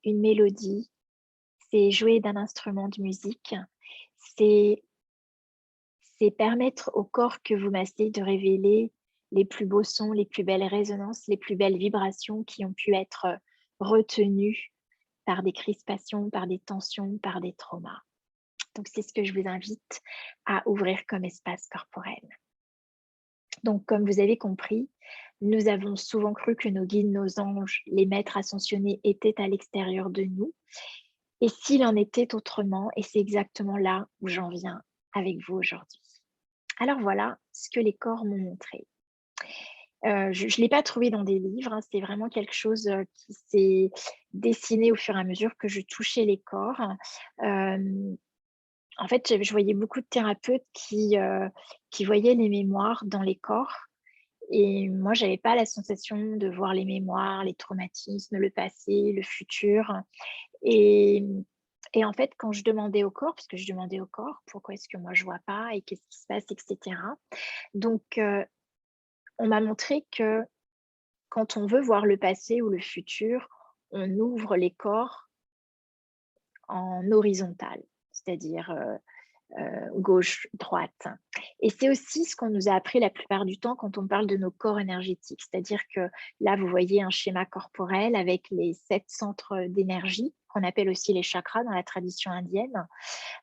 une mélodie, c'est jouer d'un instrument de musique, c'est c'est permettre au corps que vous massez de révéler les plus beaux sons, les plus belles résonances, les plus belles vibrations qui ont pu être retenues par des crispations, par des tensions, par des traumas. Donc, c'est ce que je vous invite à ouvrir comme espace corporel. Donc, comme vous avez compris, nous avons souvent cru que nos guides, nos anges, les maîtres ascensionnés étaient à l'extérieur de nous. Et s'il en était autrement, et c'est exactement là où j'en viens avec vous aujourd'hui. Alors voilà ce que les corps m'ont montré. Je ne l'ai pas trouvé dans des livres, hein, c'est vraiment quelque chose qui s'est dessiné au fur et à mesure que je touchais les corps. En fait, je voyais beaucoup de thérapeutes qui voyaient les mémoires dans les corps. Et moi, j'avais pas la sensation de voir les mémoires, les traumatismes, le passé, le futur. Et, et en fait, quand je demandais au corps, parce que je demandais au corps pourquoi est-ce que moi je vois pas et qu'est-ce qui se passe, etc. Donc, on m'a montré que quand on veut voir le passé ou le futur, on ouvre les corps en horizontal, c'est-à-dire gauche, droite. Et c'est aussi ce qu'on nous a appris la plupart du temps quand on parle de nos corps énergétiques. C'est-à-dire que là, vous voyez un schéma corporel avec les 7 centres d'énergie, qu'on appelle aussi les chakras dans la tradition indienne.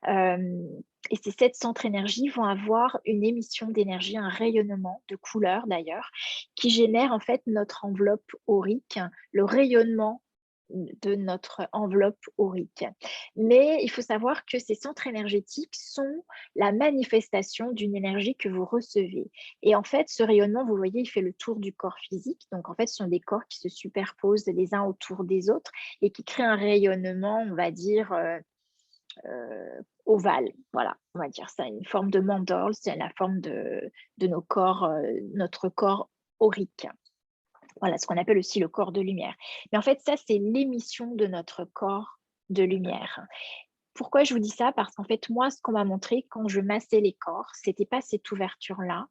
Et ces 7 centres énergie vont avoir une émission d'énergie, un rayonnement de couleurs d'ailleurs, qui génère en fait notre enveloppe aurique, le rayonnement de notre enveloppe aurique. Mais il faut savoir que ces centres énergétiques sont la manifestation d'une énergie que vous recevez. Et en fait, ce rayonnement, vous voyez, il fait le tour du corps physique. Donc en fait, ce sont des corps qui se superposent les uns autour des autres et qui créent un rayonnement, on va dire, ovale. Voilà, on va dire ça, une forme de mandorle, c'est la forme de nos corps, notre corps aurique. Voilà, ce qu'on appelle aussi le corps de lumière. Mais en fait, ça, c'est l'émission de notre corps de lumière. Pourquoi je vous dis ça? Parce qu'en fait, moi, ce qu'on m'a montré quand je massais les corps, c'était pas cette ouverture-là.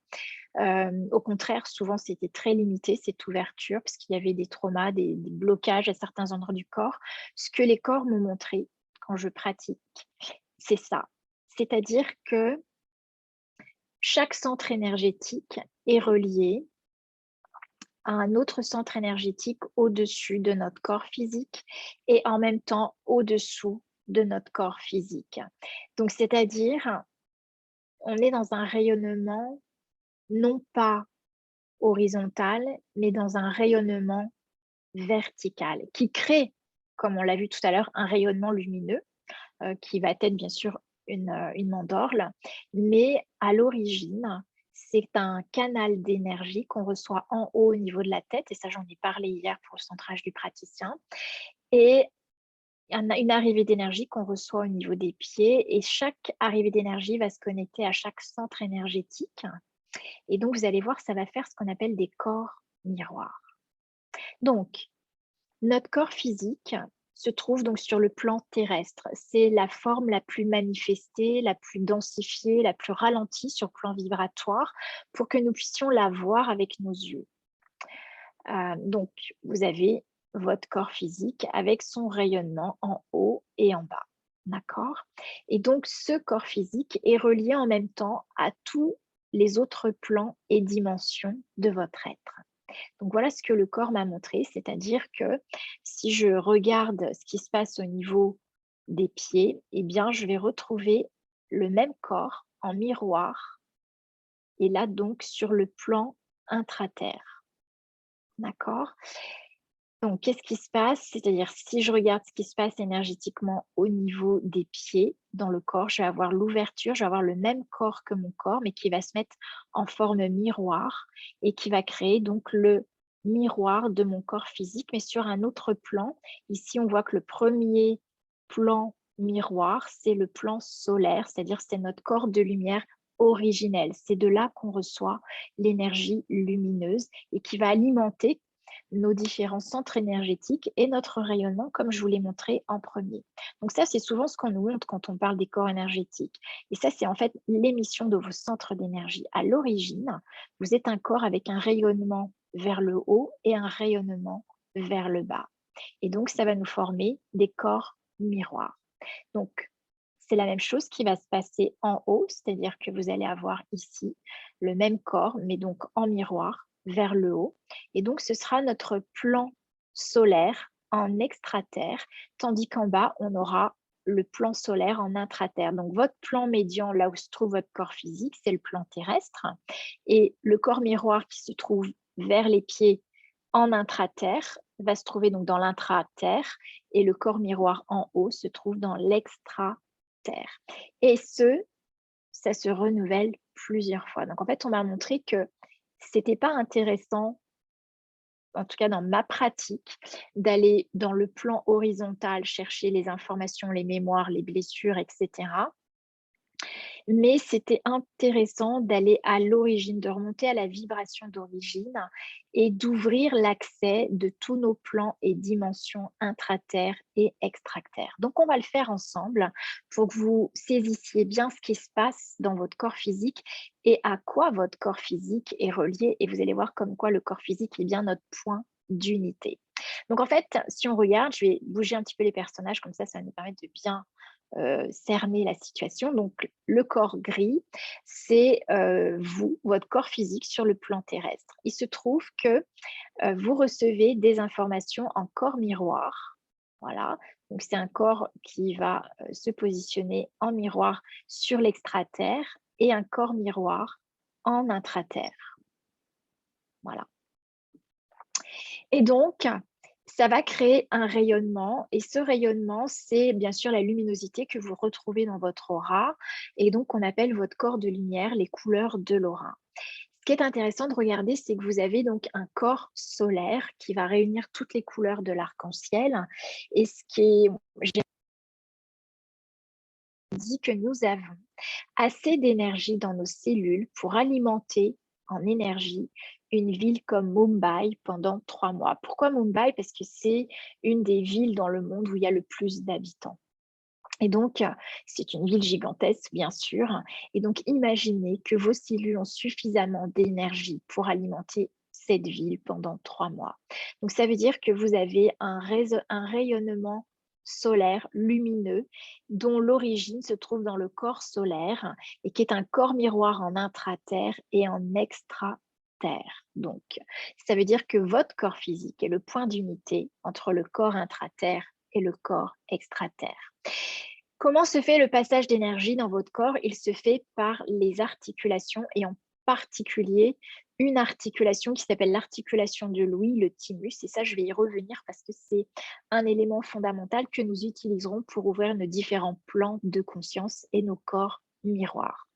Au contraire, souvent, c'était très limité, cette ouverture, parce qu'il y avait des traumas, des blocages à certains endroits du corps. Ce que les corps m'ont montré quand je pratique, c'est ça. C'est-à-dire que chaque centre énergétique est relié à un autre centre énergétique au-dessus de notre corps physique et en même temps au-dessous de notre corps physique. Donc, c'est-à-dire, on est dans un rayonnement non pas horizontal, mais dans un rayonnement vertical qui crée, comme on l'a vu tout à l'heure, un rayonnement lumineux qui va être bien sûr une mandorle, mais à l'origine, c'est un canal d'énergie qu'on reçoit en haut au niveau de la tête, et ça j'en ai parlé hier pour le centrage du praticien, et une arrivée d'énergie qu'on reçoit au niveau des pieds, et chaque arrivée d'énergie va se connecter à chaque centre énergétique, et donc vous allez voir, ça va faire ce qu'on appelle des corps miroirs. Donc, notre corps physique se trouve donc sur le plan terrestre. C'est la forme la plus manifestée, la plus densifiée, la plus ralentie sur le plan vibratoire pour que nous puissions la voir avec nos yeux. Donc, vous avez votre corps physique avec son rayonnement en haut et en bas. D'accord? Et donc, ce corps physique est relié en même temps à tous les autres plans et dimensions de votre être. Donc voilà ce que le corps m'a montré, c'est-à-dire que si je regarde ce qui se passe au niveau des pieds, eh bien, je vais retrouver le même corps en miroir et là donc sur le plan intraterre. D'accord? Donc qu'est-ce qui se passe? C'est-à-dire si je regarde ce qui se passe énergétiquement au niveau des pieds dans le corps, je vais avoir l'ouverture, je vais avoir le même corps que mon corps, mais qui va se mettre en forme miroir et qui va créer donc le miroir de mon corps physique, mais sur un autre plan. Ici, on voit que le premier plan miroir, c'est le plan solaire, c'est-à-dire c'est notre corps de lumière originel. C'est de là qu'on reçoit l'énergie lumineuse et qui va alimenter nos différents centres énergétiques et notre rayonnement, comme je vous l'ai montré en premier. Donc ça, c'est souvent ce qu'on nous montre quand on parle des corps énergétiques. Et ça, c'est en fait l'émission de vos centres d'énergie. À l'origine, vous êtes un corps avec un rayonnement vers le haut et un rayonnement vers le bas. Et donc, ça va nous former des corps miroirs. Donc, c'est la même chose qui va se passer en haut, c'est-à-dire que vous allez avoir ici le même corps, mais donc en miroir vers le haut. Et donc, ce sera notre plan solaire en extraterre, tandis qu'en bas, on aura le plan solaire en intraterre. Donc, votre plan médian, là où se trouve votre corps physique, c'est le plan terrestre. Et le corps miroir qui se trouve vers les pieds en intraterre va se trouver donc dans l'intraterre et le corps miroir en haut se trouve dans l'extraterre. Et ça se renouvelle plusieurs fois. Donc en fait, on m'a montré que c'était pas intéressant, en tout cas dans ma pratique, d'aller dans le plan horizontal chercher les informations, les mémoires, les blessures, etc. Mais c'était intéressant d'aller à l'origine, de remonter à la vibration d'origine et d'ouvrir l'accès de tous nos plans et dimensions intraterres et extraterres. Donc, on va le faire ensemble pour que vous saisissiez bien ce qui se passe dans votre corps physique et à quoi votre corps physique est relié. Et vous allez voir comme quoi le corps physique est bien notre point d'unité. Donc, en fait, si on regarde, je vais bouger un petit peu les personnages, comme ça va nous permettre de bien cerner la situation. Donc, le corps gris, c'est vous, votre corps physique sur le plan terrestre. Il se trouve que vous recevez des informations en corps miroir. Voilà, donc c'est un corps qui va se positionner en miroir sur l'extraterre et un corps miroir en intraterre. Voilà. Et donc, ça va créer un rayonnement et ce rayonnement, c'est bien sûr la luminosité que vous retrouvez dans votre aura et donc on appelle votre corps de lumière les couleurs de l'aura. Ce qui est intéressant de regarder, c'est que vous avez donc un corps solaire qui va réunir toutes les couleurs de l'arc-en-ciel et ce qui est, j'ai dit que nous avons assez d'énergie dans nos cellules pour alimenter en énergie une ville comme Mumbai pendant 3 mois. Pourquoi Mumbai? Parce que c'est une des villes dans le monde où il y a le plus d'habitants. Et donc, c'est une ville gigantesque, bien sûr. Et donc, imaginez que vos cellules ont suffisamment d'énergie pour alimenter cette ville pendant 3 mois. Donc, ça veut dire que vous avez un rayonnement solaire lumineux dont l'origine se trouve dans le corps solaire et qui est un corps miroir en intraterre et en extraterre. Donc, ça veut dire que votre corps physique est le point d'unité entre le corps intraterre et le corps extraterre. Comment se fait le passage d'énergie dans votre corps? Il se fait par les articulations et en particulier une articulation qui s'appelle l'articulation de l'ouïe, le thymus. Et ça, je vais y revenir parce que c'est un élément fondamental que nous utiliserons pour ouvrir nos différents plans de conscience et nos corps miroirs.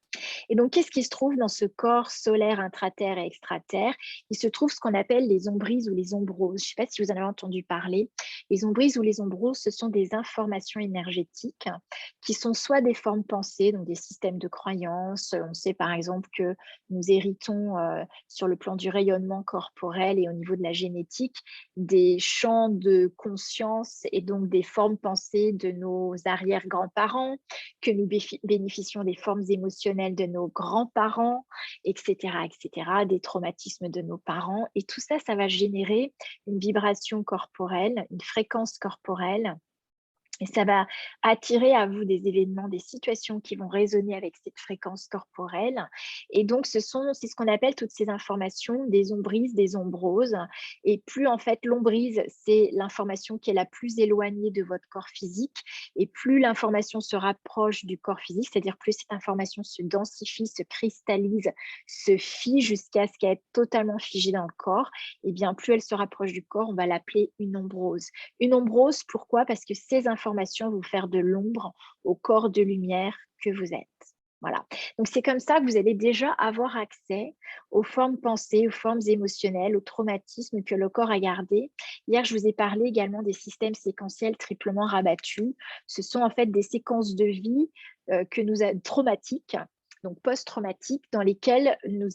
Et donc, qu'est-ce qui se trouve dans ce corps solaire intraterre et extraterre? Il se trouve ce qu'on appelle les ombrises ou les ombroses. Je ne sais pas si vous en avez entendu parler. Les ombrises ou les ombroses, ce sont des informations énergétiques qui sont soit des formes pensées, donc des systèmes de croyances. On sait par exemple que nous héritons sur le plan du rayonnement corporel et au niveau de la génétique des champs de conscience et donc des formes pensées de nos arrière-grands-parents, que nous bénéficions des formes émotionnelles de nos grands-parents, etc., des traumatismes de nos parents. Et tout ça, ça va générer une vibration corporelle, une fréquence corporelle. Et ça va attirer à vous des événements, des situations qui vont résonner avec cette fréquence corporelle. Et donc, c'est ce qu'on appelle toutes ces informations des ombrises, des ombroses. Et plus en fait, l'ombrise, c'est l'information qui est la plus éloignée de votre corps physique. Et plus l'information se rapproche du corps physique, c'est-à-dire plus cette information se densifie, se cristallise, se fige jusqu'à ce qu'elle est totalement figée dans le corps, et bien plus elle se rapproche du corps, on va l'appeler une ombrose. Une ombrose, pourquoi? Parce que ces informations vont faire de l'ombre au corps de lumière que vous êtes. Voilà. Donc, c'est comme ça que vous allez déjà avoir accès aux formes pensées, aux formes émotionnelles, aux traumatismes que le corps a gardés. Hier, je vous ai parlé également des systèmes séquentiels triplement rabattus. Ce sont en fait des séquences de vie traumatiques donc post-traumatiques, dans lesquels nous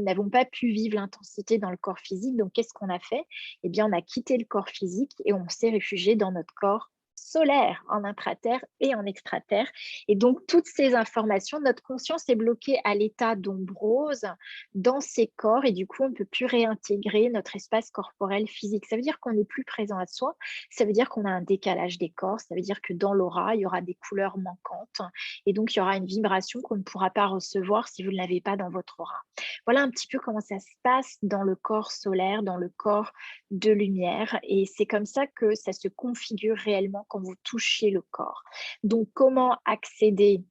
n'avons pas pu vivre l'intensité dans le corps physique. Donc, qu'est-ce qu'on a fait? Eh bien, on a quitté le corps physique et on s'est réfugié dans notre corps solaire, en intraterre et en extraterre. Et donc, toutes ces informations, notre conscience est bloquée à l'état d'ombrose dans ces corps et du coup, on ne peut plus réintégrer notre espace corporel physique. Ça veut dire qu'on n'est plus présent à soi, ça veut dire qu'on a un décalage des corps, ça veut dire que dans l'aura, il y aura des couleurs manquantes et donc il y aura une vibration qu'on ne pourra pas recevoir si vous ne l'avez pas dans votre aura. Voilà un petit peu comment ça se passe dans le corps solaire, dans le corps de lumière et c'est comme ça que ça se configure réellement quand vous touchez le corps. Donc comment accéder?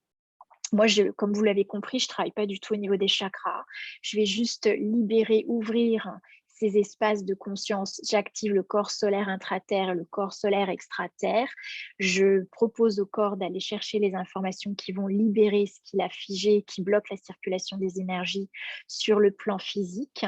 Moi, comme vous l'avez compris, je ne travaille pas du tout au niveau des chakras. Je vais juste libérer, ouvrir ces espaces de conscience. J'active le corps solaire intraterre et le corps solaire extraterre. Je propose au corps d'aller chercher les informations qui vont libérer ce qu'il a figé, qui bloque la circulation des énergies sur le plan physique.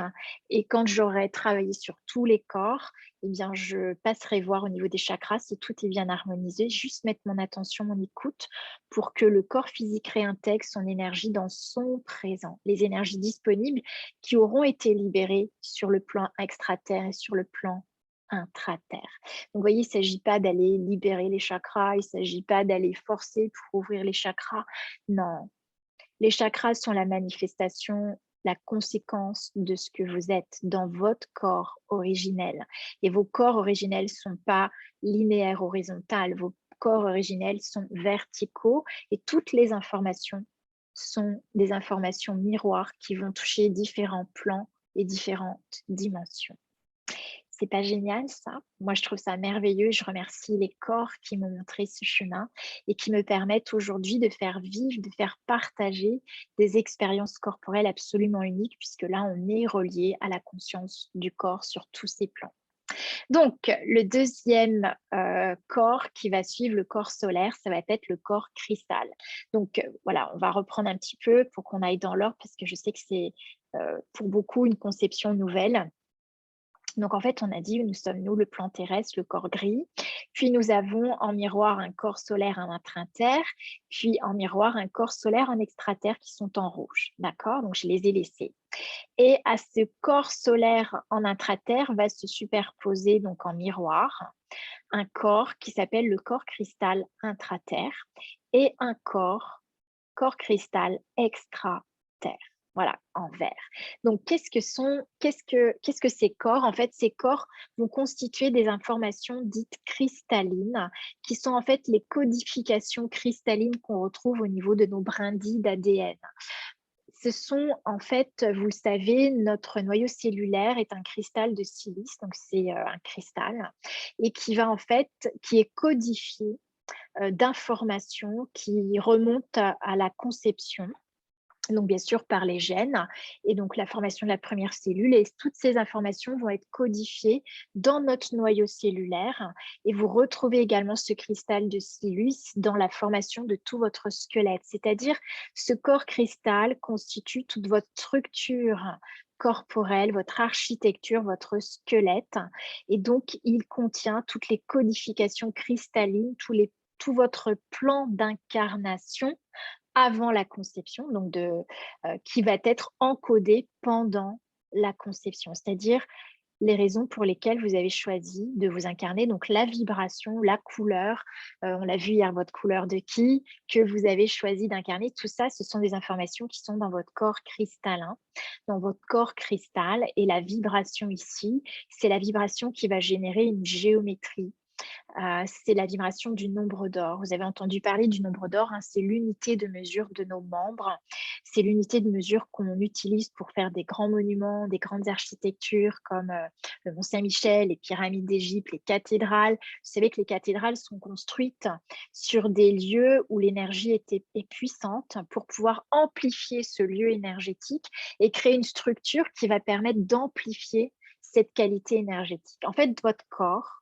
Et quand j'aurai travaillé sur tous les corps, eh bien, je passerai voir au niveau des chakras si tout est bien harmonisé, juste mettre mon attention, mon écoute pour que le corps physique réintègre son énergie dans son présent, les énergies disponibles qui auront été libérées sur le plan extraterre et sur le plan intraterre. Donc, vous voyez, il ne s'agit pas d'aller libérer les chakras, il ne s'agit pas d'aller forcer pour ouvrir les chakras. Non, les chakras sont la manifestation, la conséquence de ce que vous êtes dans votre corps originel. Et vos corps originels ne sont pas linéaires, horizontales. Vos corps originels sont verticaux et toutes les informations sont des informations miroirs qui vont toucher différents plans et différentes dimensions. C'est pas génial ça? Moi, je trouve ça merveilleux. Je remercie les corps qui m'ont montré ce chemin et qui me permettent aujourd'hui de faire vivre, de faire partager des expériences corporelles absolument uniques, puisque là, on est relié à la conscience du corps sur tous ces plans. Donc, le deuxième corps qui va suivre le corps solaire, ça va être le corps cristal. Donc, voilà, on va reprendre un petit peu pour qu'on aille dans l'ordre, parce que je sais que c'est pour beaucoup une conception nouvelle. Donc, en fait, on a dit, nous sommes, nous, le plan terrestre, le corps gris. Puis, nous avons en miroir un corps solaire en intraterre. Puis, en miroir, un corps solaire en extraterre qui sont en rouge. D'accord? Donc, je les ai laissés. Et à ce corps solaire en intraterre va se superposer, donc en miroir, un corps qui s'appelle le corps cristal intraterre et un corps cristal extraterre. Voilà, en vert. Donc, qu'est-ce que ces corps? En fait, ces corps vont constituer des informations dites cristallines, qui sont en fait les codifications cristallines qu'on retrouve au niveau de nos brindilles d'ADN. Ce sont en fait, vous le savez, notre noyau cellulaire est un cristal de silice, donc c'est un cristal, et qui est codifié d'informations qui remontent à la conception, donc bien sûr par les gènes, et donc la formation de la première cellule, et toutes ces informations vont être codifiées dans notre noyau cellulaire, et vous retrouvez également ce cristal de silice dans la formation de tout votre squelette, c'est-à-dire ce corps cristal constitue toute votre structure corporelle, votre architecture, votre squelette, et donc il contient toutes les codifications cristallines, tout votre plan d'incarnation avant la conception, donc qui va être encodé pendant la conception, c'est-à-dire les raisons pour lesquelles vous avez choisi de vous incarner, donc la vibration, la couleur, on l'a vu hier, votre couleur de ki, que vous avez choisi d'incarner, tout ça, ce sont des informations qui sont dans votre corps cristallin, dans votre corps cristal, et la vibration ici, c'est la vibration qui va générer une géométrie. C'est la vibration du nombre d'or. Vous avez entendu parler du nombre d'or, hein, c'est l'unité de mesure de nos membres. C'est l'unité de mesure qu'on utilise pour faire des grands monuments, des grandes architectures comme le Mont Saint-Michel, les pyramides d'Égypte, les cathédrales. Vous savez que les cathédrales sont construites sur des lieux où l'énergie est puissante pour pouvoir amplifier ce lieu énergétique et créer une structure qui va permettre d'amplifier cette qualité énergétique. En fait, votre corps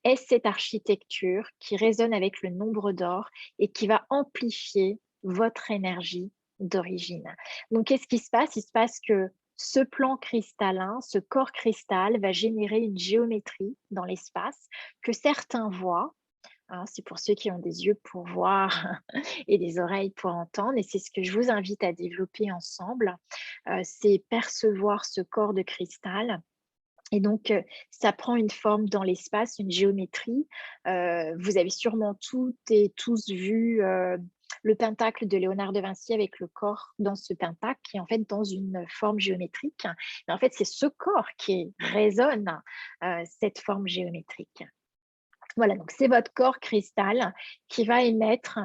est cette architecture qui résonne avec le nombre d'or et qui va amplifier votre énergie d'origine. Donc, qu'est-ce qui se passe? Il se passe que ce plan cristallin, ce corps cristal va générer une géométrie dans l'espace que certains voient hein. C'est pour ceux qui ont des yeux pour voir et des oreilles pour entendre. Et c'est ce que je vous invite à développer ensemble. C'est percevoir ce corps de cristal. Et donc, ça prend une forme dans l'espace, une géométrie. Vous avez sûrement toutes et tous vu le pentacle de Léonard de Vinci avec le corps dans ce pentacle qui est en fait dans une forme géométrique. Mais en fait, c'est ce corps qui résonne cette forme géométrique. Voilà, donc c'est votre corps cristal qui va émettre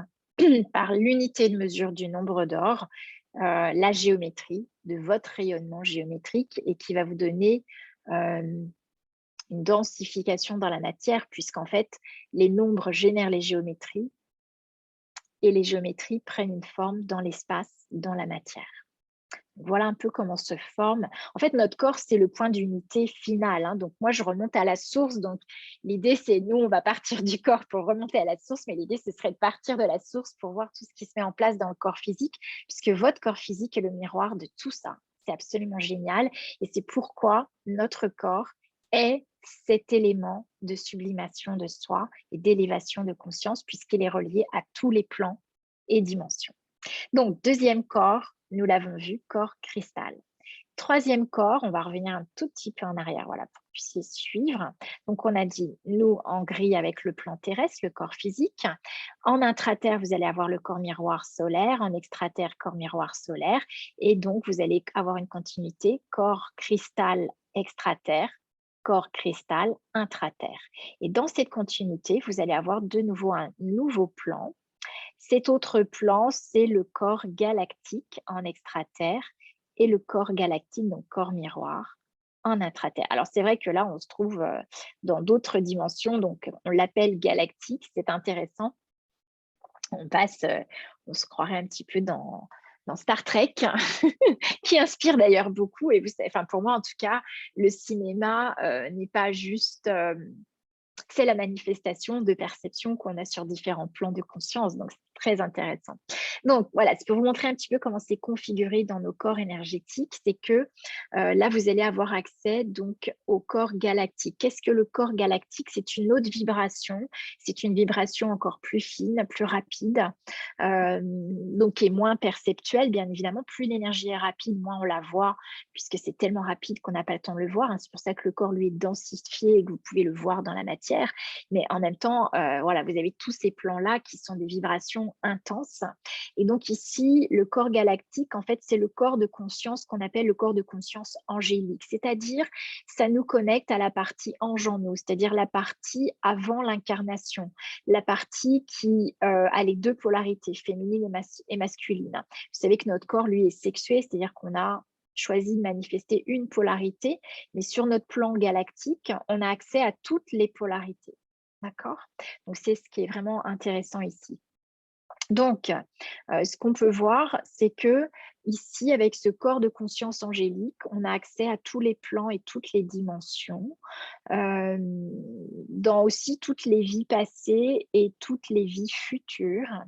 par l'unité de mesure du nombre d'or la géométrie de votre rayonnement géométrique et qui va vous donner une densification dans la matière, puisqu'en fait, les nombres génèrent les géométries et les géométries prennent une forme dans l'espace, dans la matière. Voilà un peu comment se forme. En fait, notre corps, c'est le point d'unité final, hein. Donc, moi, je remonte à la source. Donc, l'idée, c'est nous, on va partir du corps pour remonter à la source, mais l'idée, ce serait de partir de la source pour voir tout ce qui se met en place dans le corps physique, puisque votre corps physique est le miroir de tout ça. C'est absolument génial. Et c'est pourquoi notre corps est cet élément de sublimation de soi et d'élévation de conscience, puisqu'il est relié à tous les plans et dimensions. Donc, deuxième corps, nous l'avons vu, corps cristal. Troisième corps, on va revenir un tout petit peu en arrière, voilà, pour que vous puissiez suivre. Donc, on a dit, nous, en gris avec le plan terrestre, le corps physique. En intraterre, vous allez avoir le corps miroir solaire. En extraterre, corps miroir solaire. Et donc, vous allez avoir une continuité, corps cristal extraterre, corps cristal intraterre. Et dans cette continuité, vous allez avoir de nouveau un nouveau plan. Cet autre plan, c'est le corps galactique en extraterre et le corps galactique, donc corps miroir, en intraterre. Alors, c'est vrai que là, on se trouve dans d'autres dimensions, donc on l'appelle galactique, c'est intéressant. On passe, on se croirait un petit peu dans Star Trek, qui inspire d'ailleurs beaucoup. Et vous savez, enfin, pour moi, en tout cas, le cinéma n'est pas juste c'est la manifestation de perceptions qu'on a sur différents plans de conscience. Donc, c'est très intéressant. Donc, voilà, c'est pour vous montrer un petit peu comment c'est configuré dans nos corps énergétiques. C'est que là, vous allez avoir accès donc au corps galactique. Qu'est-ce que le corps galactique? C'est une autre vibration. C'est une vibration encore plus fine, plus rapide, donc qui est moins perceptuelle, bien évidemment. Plus l'énergie est rapide, moins on la voit, puisque c'est tellement rapide qu'on n'a pas le temps de le voir, hein. C'est pour ça que le corps, lui, est densifié et que vous pouvez le voir dans la matière. Mais en même temps, voilà, vous avez tous ces plans-là qui sont des vibrations intenses. Et donc ici, le corps galactique, en fait, c'est le corps de conscience qu'on appelle le corps de conscience angélique. C'est-à-dire, ça nous connecte à la partie ange en nous, c'est-à-dire la partie avant l'incarnation, la partie qui a les deux polarités, féminine et masculine. Vous savez que notre corps, lui, est sexué, c'est-à-dire qu'on a choisi de manifester une polarité, mais sur notre plan galactique, on a accès à toutes les polarités. D'accord? Donc, c'est ce qui est vraiment intéressant ici. Donc, ce qu'on peut voir, c'est que ici, avec ce corps de conscience angélique, on a accès à tous les plans et toutes les dimensions, dans aussi toutes les vies passées et toutes les vies futures.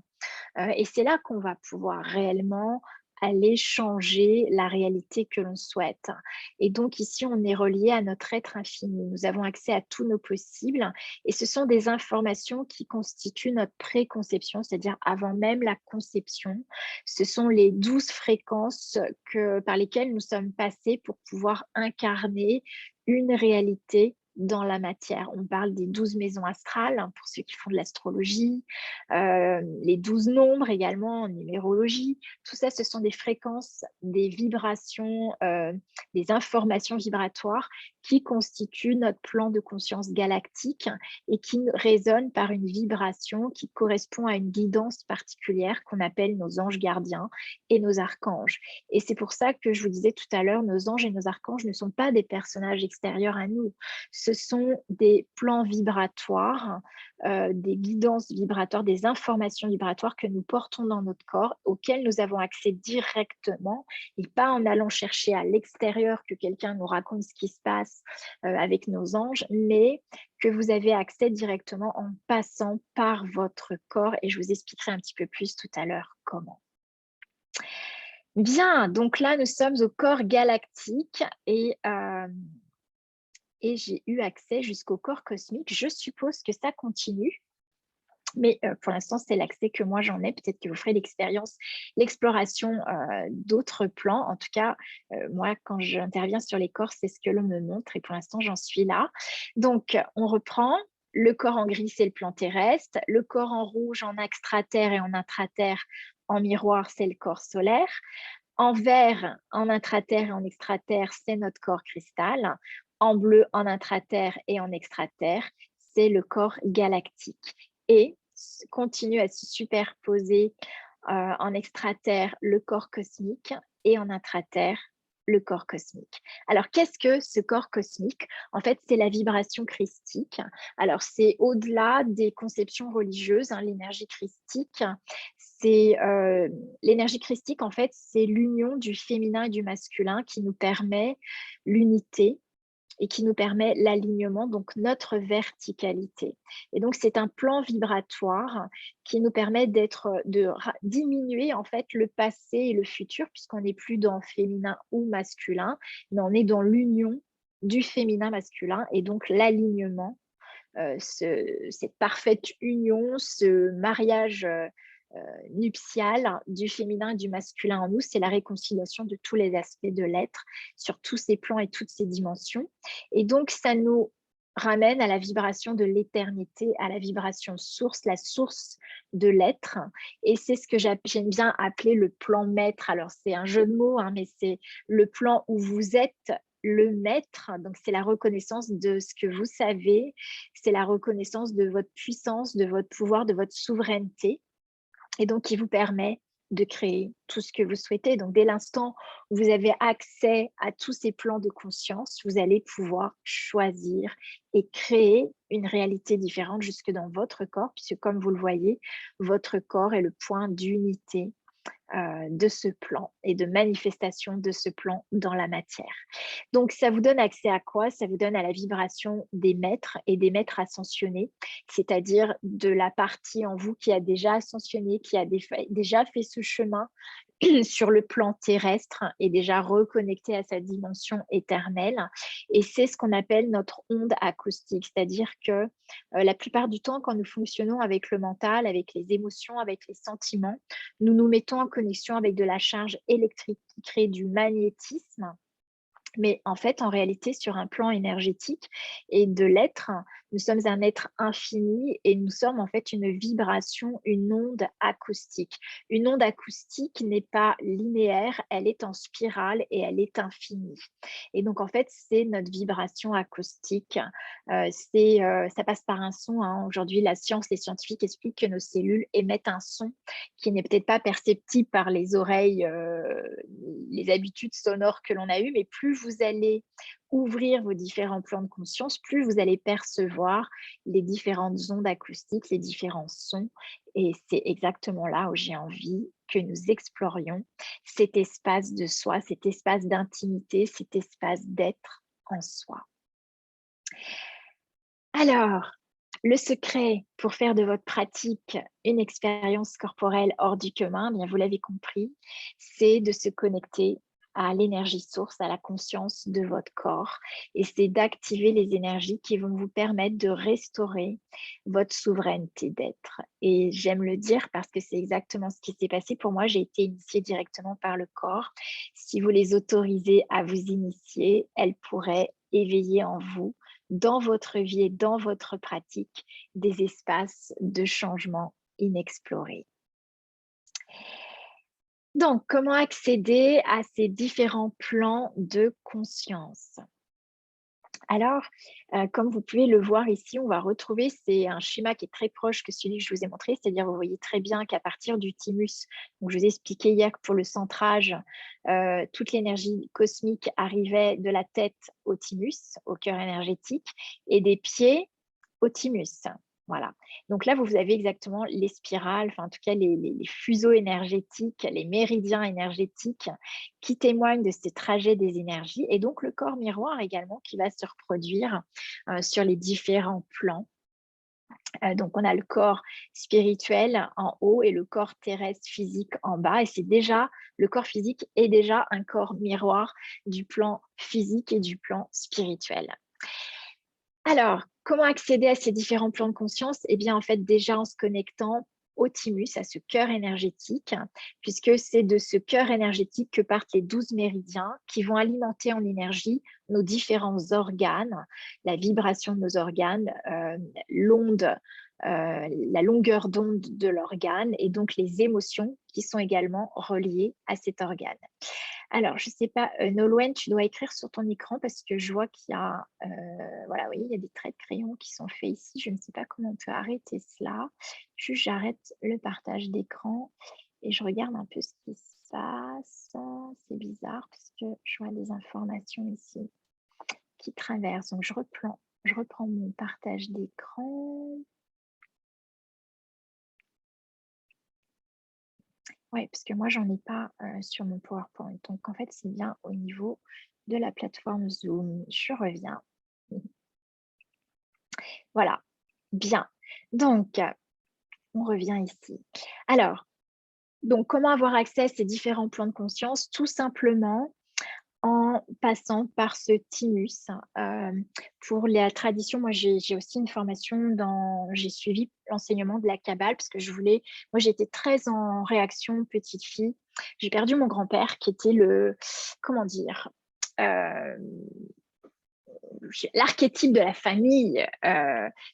Et c'est là qu'on va pouvoir réellement aller changer la réalité que l'on souhaite. Et donc ici, on est relié à notre être infini. Nous avons accès à tous nos possibles et ce sont des informations qui constituent notre préconception, c'est-à-dire avant même la conception. Ce sont les 12 fréquences par lesquelles nous sommes passés pour pouvoir incarner une réalité dans la matière. On parle des 12 maisons astrales, hein, pour ceux qui font de l'astrologie, les 12 nombres également en numérologie. Tout ça, ce sont des fréquences, des vibrations, des informations vibratoires qui constituent notre plan de conscience galactique et qui résonnent par une vibration qui correspond à une guidance particulière qu'on appelle nos anges gardiens et nos archanges. Et c'est pour ça que je vous disais tout à l'heure, nos anges et nos archanges ne sont pas des personnages extérieurs à nous. Ce sont des plans vibratoires, des guidances vibratoires, des informations vibratoires que nous portons dans notre corps, auxquelles nous avons accès directement et pas en allant chercher à l'extérieur que quelqu'un nous raconte ce qui se passe avec nos anges, mais que vous avez accès directement en passant par votre corps. Et je vous expliquerai un petit peu plus tout à l'heure comment. Bien, donc là, nous sommes au corps galactique et j'ai eu accès jusqu'au corps cosmique. Je suppose que ça continue. Mais pour l'instant, c'est l'accès que moi j'en ai. Peut-être que vous ferez l'exploration d'autres plans. En tout cas, moi, quand j'interviens sur les corps, c'est ce que l'on me montre et pour l'instant, j'en suis là. Donc, on reprend. Le corps en gris, c'est le plan terrestre. Le corps en rouge, en extraterre et en intraterre, en miroir, c'est le corps solaire. En vert, en intraterre et en extraterre, c'est notre corps cristal. En bleu, en intraterre et en extraterre, c'est le corps galactique. Et continue à se superposer en extraterre le corps cosmique et en intraterre le corps cosmique. Alors, qu'est-ce que ce corps cosmique? En fait, c'est la vibration christique. Alors, c'est au-delà des conceptions religieuses, hein, l'énergie christique. C'est l'énergie christique, en fait, c'est l'union du féminin et du masculin qui nous permet l'unité et qui nous permet l'alignement, donc notre verticalité. Et donc, c'est un plan vibratoire qui nous permet de diminuer en fait le passé et le futur, puisqu'on n'est plus dans féminin ou masculin, mais on est dans l'union du féminin masculin et donc l'alignement, cette parfaite union, ce mariage nuptial du féminin et du masculin en nous, c'est la réconciliation de tous les aspects de l'être sur tous ces plans et toutes ces dimensions. Et donc, ça nous ramène à la vibration de l'éternité, à la vibration source, la source de l'être. Et c'est ce que j'aime bien appeler le plan maître. Alors, c'est un jeu de mots, hein, mais c'est le plan où vous êtes le maître. Donc, c'est la reconnaissance de ce que vous savez, c'est la reconnaissance de votre puissance, de votre pouvoir, de votre souveraineté. Et donc, qui vous permet de créer tout ce que vous souhaitez. Donc, dès l'instant où vous avez accès à tous ces plans de conscience, vous allez pouvoir choisir et créer une réalité différente jusque dans votre corps, puisque comme vous le voyez, votre corps est le point d'unité de ce plan et de manifestation de ce plan dans la matière. Donc, ça vous donne accès à quoi? Ça vous donne à la vibration des maîtres et des maîtres ascensionnés, c'est-à-dire de la partie en vous qui a déjà ascensionné, qui a déjà fait ce chemin sur le plan terrestre est déjà reconnecté à sa dimension éternelle. Et c'est ce qu'on appelle notre onde acoustique, c'est-à-dire que la plupart du temps, quand nous fonctionnons avec le mental, avec les émotions, avec les sentiments, nous nous mettons en connexion avec de la charge électrique qui crée du magnétisme. Mais en fait, en réalité, sur un plan énergétique et de l'être, nous sommes un être infini et nous sommes en fait une vibration, une onde acoustique. Une onde acoustique n'est pas linéaire, elle est en spirale et elle est infinie. Et donc, en fait, c'est notre vibration acoustique. Ça passe par un son, hein. Aujourd'hui, la science, les scientifiques expliquent que nos cellules émettent un son qui n'est peut-être pas perceptible par les oreilles, les habitudes sonores que l'on a eues, mais plus vous allez ouvrir vos différents plans de conscience, plus vous allez percevoir les différentes ondes acoustiques, les différents sons. Et c'est exactement là où j'ai envie que nous explorions cet espace de soi, cet espace d'intimité, cet espace d'être en soi. Alors, le secret pour faire de votre pratique une expérience corporelle hors du commun, bien vous l'avez compris, c'est de se connecter à l'énergie source, à la conscience de votre corps. Et c'est d'activer les énergies qui vont vous permettre de restaurer votre souveraineté d'être. Et j'aime le dire parce que c'est exactement ce qui s'est passé pour moi. J'ai été initiée directement par le corps. Si vous les autorisez à vous initier, elles pourraient éveiller en vous, dans votre vie et dans votre pratique, des espaces de changement inexplorés. Donc, comment accéder à ces différents plans de conscience? Alors, comme vous pouvez le voir ici, on va retrouver, c'est un schéma qui est très proche que celui que je vous ai montré, c'est-à-dire vous voyez très bien qu'à partir du thymus, donc je vous ai expliqué hier que pour le centrage, toute l'énergie cosmique arrivait de la tête au thymus, au cœur énergétique, et des pieds au thymus. Voilà. Donc là, vous avez exactement les spirales, enfin en tout cas les fuseaux énergétiques, les méridiens énergétiques qui témoignent de ces trajets des énergies et donc le corps miroir également qui va se reproduire sur les différents plans. Donc on a le corps spirituel en haut et le corps terrestre physique en bas et c'est déjà, le corps physique est déjà un corps miroir du plan physique et du plan spirituel. Alors, comment accéder à ces différents plans de conscience? Eh bien, en fait, déjà en se connectant au thymus, à ce cœur énergétique, puisque c'est de ce cœur énergétique que partent les 12 méridiens qui vont alimenter en énergie nos différents organes, la vibration de nos organes, l'onde, la longueur d'onde de l'organe et donc les émotions qui sont également reliées à cet organe. Alors, je ne sais pas, Nolwenn, tu dois écrire sur ton écran parce que je vois qu'il y a, voilà, oui, il y a des traits de crayon qui sont faits ici. Je ne sais pas comment on peut arrêter cela. Juste, j'arrête le partage d'écran et je regarde un peu ce qui se passe. C'est bizarre parce que je vois des informations ici qui traversent. Donc, je reprends mon partage d'écran. Oui, parce que moi, j'en ai pas sur mon PowerPoint. Donc, en fait, c'est bien au niveau de la plateforme Zoom. Je reviens. Voilà, bien. Donc, on revient ici. Alors, donc, comment avoir accès à ces différents plans de conscience? Tout simplement en passant par ce thymus. Pour la tradition, moi, j'ai aussi une formation j'ai suivi l'enseignement de la Kabbale parce que moi, j'étais très en réaction petite fille. J'ai perdu mon grand-père qui était comment dire, euh, l'archétype de la famille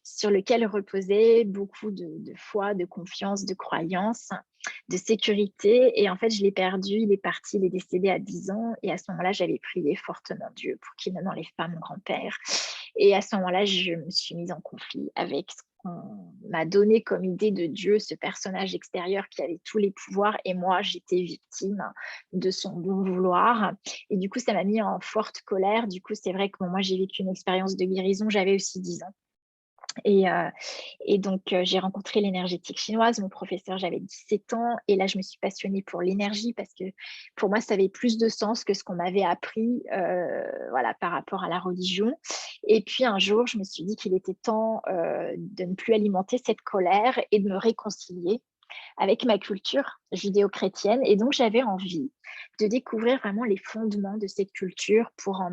sur lequel reposait beaucoup de foi, de confiance, de croyance, de sécurité. Et en fait, je l'ai perdu, il est parti, il est décédé à 10 ans. Et à ce moment-là, j'avais prié fortement Dieu pour qu'il ne m'enlève pas mon grand-père. Et à ce moment-là, je me suis mise en conflit avec ce qu'on m'a donné comme idée de Dieu, ce personnage extérieur qui avait tous les pouvoirs. Et moi, j'étais victime de son bon vouloir. Et du coup, ça m'a mis en forte colère. Du coup, c'est vrai que moi, j'ai vécu une expérience de guérison. J'avais aussi 10 ans. Et donc, j'ai rencontré l'énergétique chinoise. Mon professeur, j'avais 17 ans. Et là, je me suis passionnée pour l'énergie parce que pour moi, ça avait plus de sens que ce qu'on m'avait appris voilà, par rapport à la religion. Et puis, un jour, je me suis dit qu'il était temps de ne plus alimenter cette colère et de me réconcilier avec ma culture judéo-chrétienne. Et donc, j'avais envie de découvrir vraiment les fondements de cette culture pour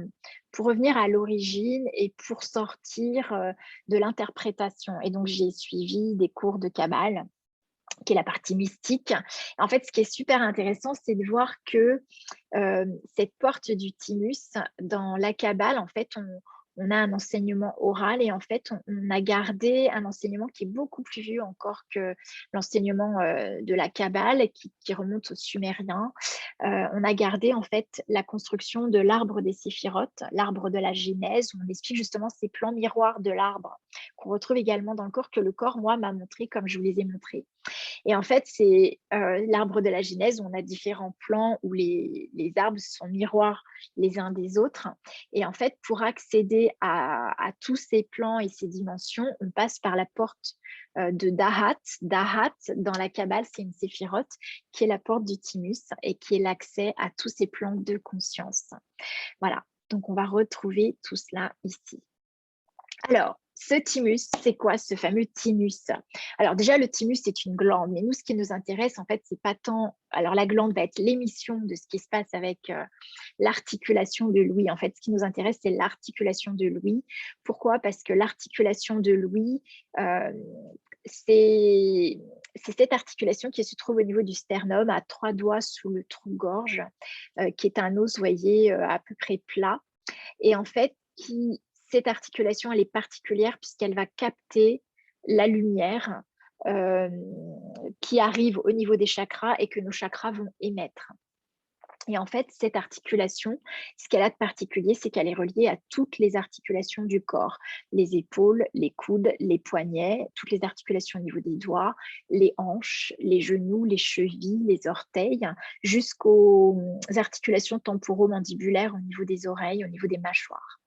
revenir à l'origine et pour sortir de l'interprétation. Et donc, j'ai suivi des cours de Kabbale, qui est la partie mystique. En fait, ce qui est super intéressant, c'est de voir que cette porte du thymus, dans la Kabbale, en fait, on a un enseignement oral et en fait, on a gardé un enseignement qui est beaucoup plus vieux encore que l'enseignement de la Kabbale qui remonte aux Sumériens. On a gardé en fait la construction de l'arbre des séphirotes, l'arbre de la Genèse, où on explique justement ces plans miroirs de l'arbre qu'on retrouve également dans le corps, que le corps, moi, m'a montré comme je vous les ai montrés. Et en fait, c'est l'arbre de la Genèse où on a différents plans où les arbres sont miroirs les uns des autres. Et en fait, pour accéder à tous ces plans et ces dimensions, on passe par la porte de Dahat. Dahat, dans la Kabbale, c'est une séphirote qui est la porte du thymus et qui est l'accès à tous ces plans de conscience. Voilà, donc on va retrouver tout cela ici. Alors, ce thymus, c'est quoi ce fameux thymus? Alors déjà, le thymus, c'est une glande, mais nous, ce qui nous intéresse, en fait, c'est pas tant... Alors, la glande va être l'émission de ce qui se passe avec l'articulation de l'ouïe. En fait, ce qui nous intéresse, c'est l'articulation de l'ouïe. Pourquoi? Parce que l'articulation de l'ouïe, c'est cette articulation qui se trouve au niveau du sternum, à 3 doigts sous le trou-gorge, qui est un os, vous voyez, à peu près plat. Et en fait, cette articulation, elle est particulière puisqu'elle va capter la lumière qui arrive au niveau des chakras et que nos chakras vont émettre. Et en fait, cette articulation, ce qu'elle a de particulier, c'est qu'elle est reliée à toutes les articulations du corps. Les épaules, les coudes, les poignets, toutes les articulations au niveau des doigts, les hanches, les genoux, les chevilles, les orteils, jusqu'aux articulations temporomandibulaires au niveau des oreilles, au niveau des mâchoires.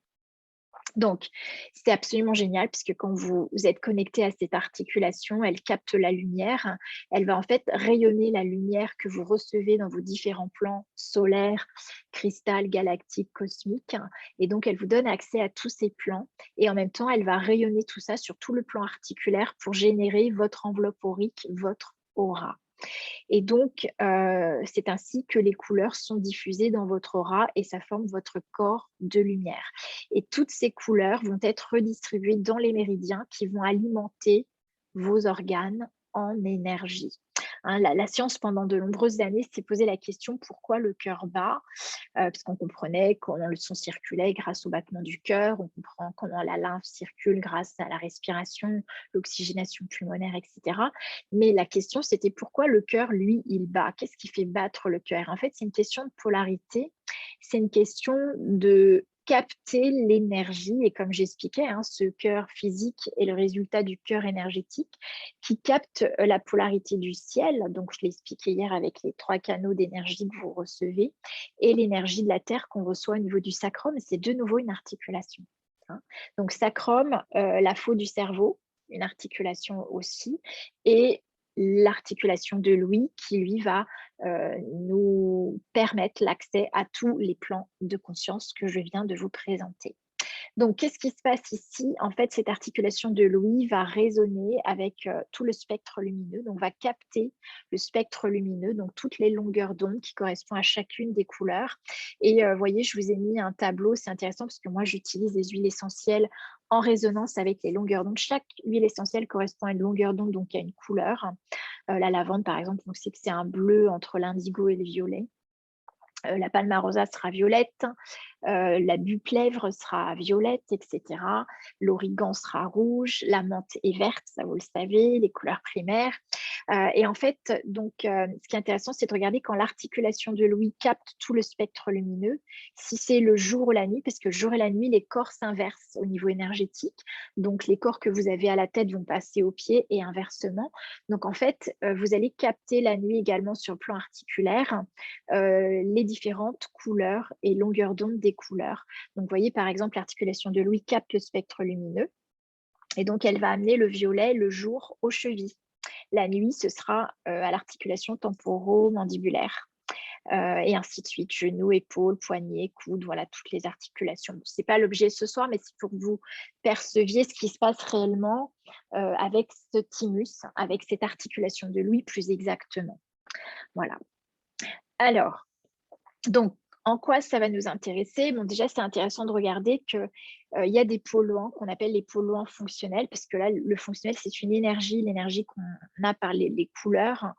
Donc, c'est absolument génial puisque quand vous êtes connecté à cette articulation, elle capte la lumière. Elle va en fait rayonner la lumière que vous recevez dans vos différents plans solaires, cristal, galactique, cosmique. Et donc, elle vous donne accès à tous ces plans. Et en même temps, elle va rayonner tout ça sur tout le plan articulaire pour générer votre enveloppe aurique, votre aura. Et donc, c'est ainsi que les couleurs sont diffusées dans votre aura et ça forme votre corps de lumière. Et toutes ces couleurs vont être redistribuées dans les méridiens qui vont alimenter vos organes en énergie. Hein, la science, pendant de nombreuses années, s'est posé la question pourquoi le cœur bat, puisqu'on comprenait comment le sang circulait grâce au battement du cœur, on comprend comment la lymphe circule grâce à la respiration, l'oxygénation pulmonaire, etc. Mais la question, c'était pourquoi le cœur, lui, il bat? Qu'est-ce qui fait battre le cœur? En fait, c'est une question de polarité, c'est une question de capter l'énergie. Et comme j'expliquais, hein, ce cœur physique est le résultat du cœur énergétique qui capte la polarité du ciel. Donc, je l'ai expliqué hier avec les 3 canaux d'énergie que vous recevez et l'énergie de la Terre qu'on reçoit au niveau du sacrum. C'est de nouveau une articulation. Hein. Donc, sacrum, la faute du cerveau, une articulation aussi, et l'articulation de l'ouïe qui, lui, va nous permettre l'accès à tous les plans de conscience que je viens de vous présenter. Donc, qu'est-ce qui se passe ici? En fait, cette articulation de l'ouïe va résonner avec tout le spectre lumineux, donc va capter le spectre lumineux, donc toutes les longueurs d'onde qui correspondent à chacune des couleurs. Et vous voyez, je vous ai mis un tableau, c'est intéressant parce que moi, j'utilise des huiles essentielles en résonance avec les longueurs d'onde. Chaque huile essentielle correspond à une longueur d'onde, donc à une couleur. La lavande, par exemple, on sait que c'est un bleu entre l'indigo et le violet. La palmarosa sera violette, la buplèvre sera violette, etc. L'origan sera rouge, la menthe est verte, ça vous le savez, les couleurs primaires. Et en fait, donc, ce qui est intéressant, c'est de regarder quand l'articulation de l'ouïe capte tout le spectre lumineux, si c'est le jour ou la nuit, parce que le jour et la nuit, les corps s'inversent au niveau énergétique. Donc, les corps que vous avez à la tête vont passer aux pieds et inversement. Donc, en fait, vous allez capter la nuit également sur le plan articulaire, les différentes couleurs et longueurs d'onde des couleurs. Donc, vous voyez, par exemple, l'articulation de l'ouïe capte le spectre lumineux et donc elle va amener le violet le jour aux chevilles. La nuit, ce sera à l'articulation temporo-mandibulaire. Et ainsi de suite, genoux, épaules, poignets, coudes, voilà, toutes les articulations. Bon, ce n'est pas l'objet ce soir, mais c'est pour que vous perceviez ce qui se passe réellement avec ce thymus, avec cette articulation de l'ouïe plus exactement. Voilà. Alors, donc, en quoi ça va nous intéresser? Bon, déjà, c'est intéressant de regarder qu'il y a des polluants qu'on appelle les polluants fonctionnels, parce que là, le fonctionnel, c'est une énergie, l'énergie qu'on a par les couleurs.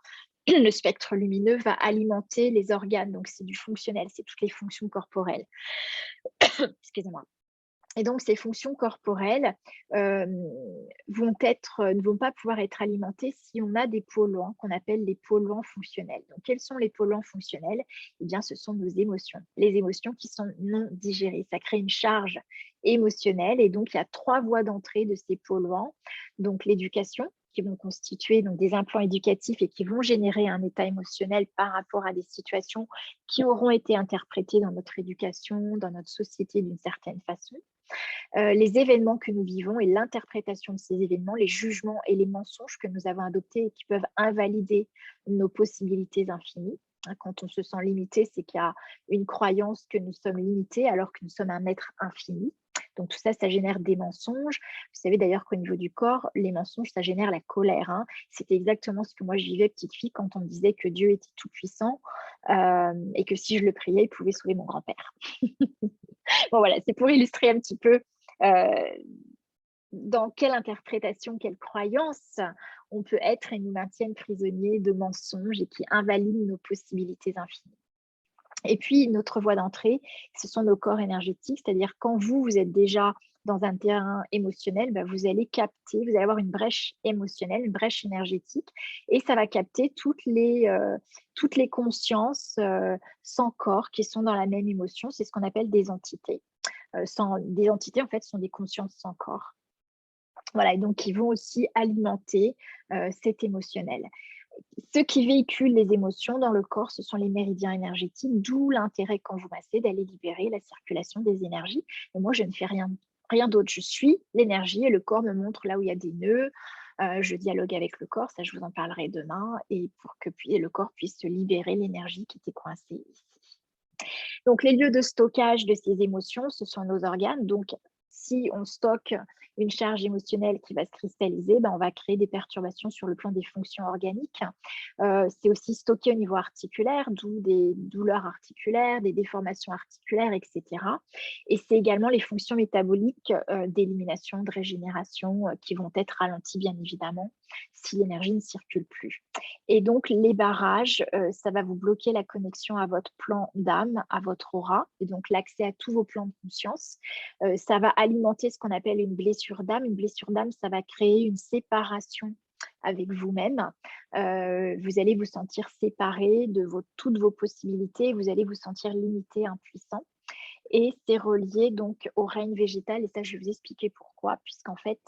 Le spectre lumineux va alimenter les organes, donc c'est du fonctionnel, c'est toutes les fonctions corporelles. Excusez-moi. Et donc, ces fonctions corporelles ne vont pas pouvoir être alimentées si on a des polluants qu'on appelle les polluants fonctionnels. Donc, quels sont les polluants fonctionnels? Eh bien, ce sont nos émotions. Les émotions qui sont non digérées. Ça crée une charge émotionnelle. Et donc, il y a 3 voies d'entrée de ces polluants. Donc, l'éducation, qui vont constituer donc, des implants éducatifs et qui vont générer un état émotionnel par rapport à des situations qui auront été interprétées dans notre éducation, dans notre société d'une certaine façon. Les événements que nous vivons et l'interprétation de ces événements, les jugements et les mensonges que nous avons adoptés et qui peuvent invalider nos possibilités infinies. Quand on se sent limité, c'est qu'il y a une croyance que nous sommes limités alors que nous sommes un être infini. Donc tout ça, ça génère des mensonges. Vous savez d'ailleurs qu'au niveau du corps, les mensonges, ça génère la colère. Hein. C'était exactement ce que moi je vivais petite fille quand on me disait que Dieu était tout puissant et que si je le priais, il pouvait sauver mon grand-père. Bon voilà, c'est pour illustrer un petit peu dans quelle interprétation, quelle croyance on peut être et nous maintiennent prisonniers de mensonges et qui invalident nos possibilités infinies. Et puis, notre voie d'entrée, ce sont nos corps énergétiques, c'est-à-dire quand vous êtes déjà dans un terrain émotionnel, vous allez capter, vous allez avoir une brèche émotionnelle, une brèche énergétique, et ça va capter toutes les consciences sans corps qui sont dans la même émotion. C'est ce qu'on appelle des entités. Des entités, en fait, sont des consciences sans corps. Voilà, et donc qui vont aussi alimenter cet émotionnel. Ce qui véhicule les émotions dans le corps, ce sont les méridiens énergétiques, d'où l'intérêt quand vous massez d'aller libérer la circulation des énergies. Et moi, je ne fais rien d'autre. Je suis l'énergie et le corps me montre là où il y a des nœuds. Je dialogue avec le corps, ça je vous en parlerai demain, et pour que le corps puisse libérer l'énergie qui était coincée ici. Donc, les lieux de stockage de ces émotions, ce sont nos organes. Donc, si on stocke une charge émotionnelle qui va se cristalliser, ben, on va créer des perturbations sur le plan des fonctions organiques. C'est aussi stocké au niveau articulaire, d'où des douleurs articulaires, des déformations articulaires, etc. Et c'est également les fonctions métaboliques d'élimination, de régénération qui vont être ralenties, bien évidemment, si l'énergie ne circule plus. Et donc, les barrages, ça va vous bloquer la connexion à votre plan d'âme, à votre aura, et donc l'accès à tous vos plans de conscience. Ça va alimenter ce qu'on appelle une blessure d'âme. Une blessure d'âme, ça va créer une séparation avec vous-même. Vous allez vous sentir séparé de toutes vos possibilités, vous allez vous sentir limité, impuissant. Et c'est relié donc au règne végétal, et ça, je vais vous expliquer pourquoi, puisqu'en fait,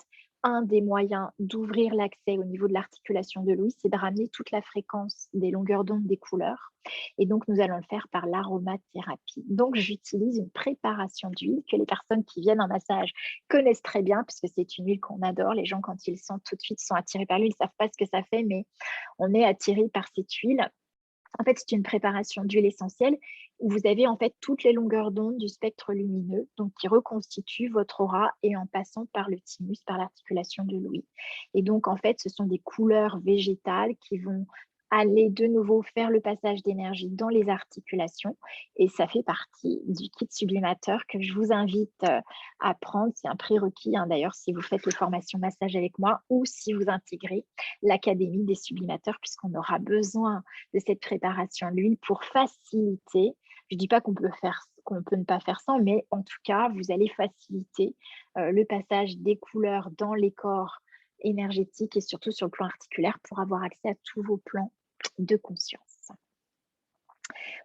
un des moyens d'ouvrir l'accès au niveau de l'articulation de l'ouïe, c'est de ramener toute la fréquence des longueurs d'onde des couleurs. Et donc, nous allons le faire par l'aromathérapie. Donc, j'utilise une préparation d'huile que les personnes qui viennent en massage connaissent très bien, puisque c'est une huile qu'on adore. Les gens, quand ils le sentent tout de suite, sont attirés par l'huile. Ils ne savent pas ce que ça fait, mais on est attiré par cette huile. En fait, c'est une préparation d'huile essentielle où vous avez en fait toutes les longueurs d'onde du spectre lumineux, donc qui reconstituent votre aura et en passant par le thymus, par l'articulation de l'ouïe. Et donc, en fait, ce sont des couleurs végétales qui vont aller de nouveau faire le passage d'énergie dans les articulations. Et ça fait partie du kit sublimateur que je vous invite à prendre. C'est un prérequis, hein, d'ailleurs, si vous faites les formations massage avec moi ou si vous intégrez l'Académie des sublimateurs, puisqu'on aura besoin de cette préparation de l'huile pour faciliter. Je ne dis pas qu'on peut ne pas faire sans, mais en tout cas, vous allez faciliter le passage des couleurs dans les corps énergétiques et surtout sur le plan articulaire pour avoir accès à tous vos plans de conscience.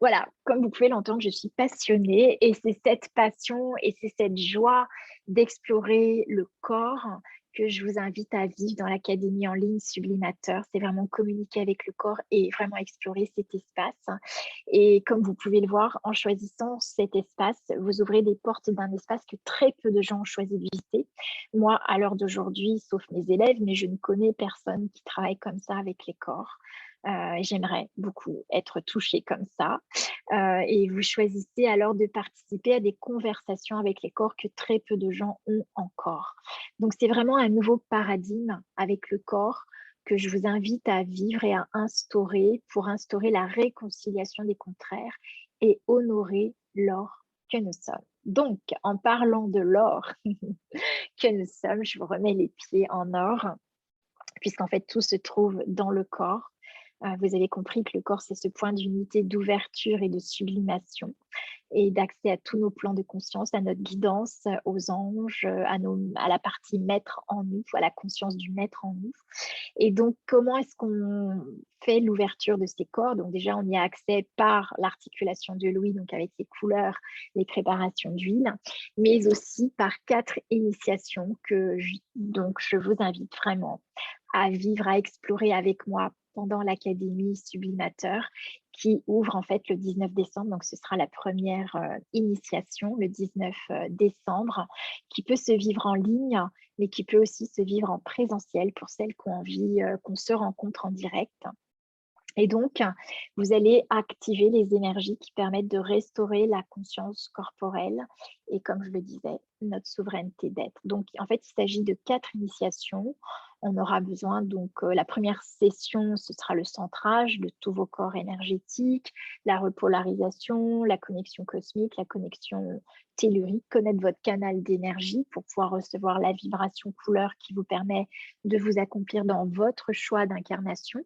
Voilà, comme vous pouvez l'entendre, je suis passionnée et c'est cette passion et c'est cette joie d'explorer le corps que je vous invite à vivre dans l'Académie en ligne Sublimateur. C'est vraiment communiquer avec le corps et vraiment explorer cet espace. Et comme vous pouvez le voir, en choisissant cet espace, vous ouvrez des portes d'un espace que très peu de gens ont choisi de visiter. Moi, à l'heure d'aujourd'hui, sauf mes élèves, mais je ne connais personne qui travaille comme ça avec les corps. J'aimerais beaucoup être touchée comme ça. Et vous choisissez alors de participer à des conversations avec les corps que très peu de gens ont encore. Donc, c'est vraiment un nouveau paradigme avec le corps que je vous invite à vivre et à instaurer pour instaurer la réconciliation des contraires et honorer l'or que nous sommes. Donc, en parlant de l'or que nous sommes, je vous remets les pieds en or, puisqu'en fait, tout se trouve dans le corps. Vous avez compris que le corps, c'est ce point d'unité, d'ouverture et de sublimation et d'accès à tous nos plans de conscience, à notre guidance, aux anges, à la partie maître en nous, à la conscience du maître en nous. Et donc, comment est-ce qu'on fait l'ouverture de ces corps? Donc déjà, on y a accès par l'articulation de l'ouïe, donc avec les couleurs, les préparations d'huile, mais aussi par 4 initiations donc je vous invite vraiment à vivre, à explorer avec moi pendant l'Académie Sublimateur qui ouvre en fait le 19 décembre. Donc, ce sera la première initiation le 19 décembre qui peut se vivre en ligne, mais qui peut aussi se vivre en présentiel pour celles qui ont envie qu'on se rencontre en direct. Et donc, vous allez activer les énergies qui permettent de restaurer la conscience corporelle et, comme je le disais, notre souveraineté d'être. Donc, en fait, il s'agit de 4 initiations. On aura besoin, donc, la première session, ce sera le centrage de tous vos corps énergétiques, la repolarisation, la connexion cosmique, la connexion tellurique, connaître votre canal d'énergie pour pouvoir recevoir la vibration couleur qui vous permet de vous accomplir dans votre choix d'incarnation.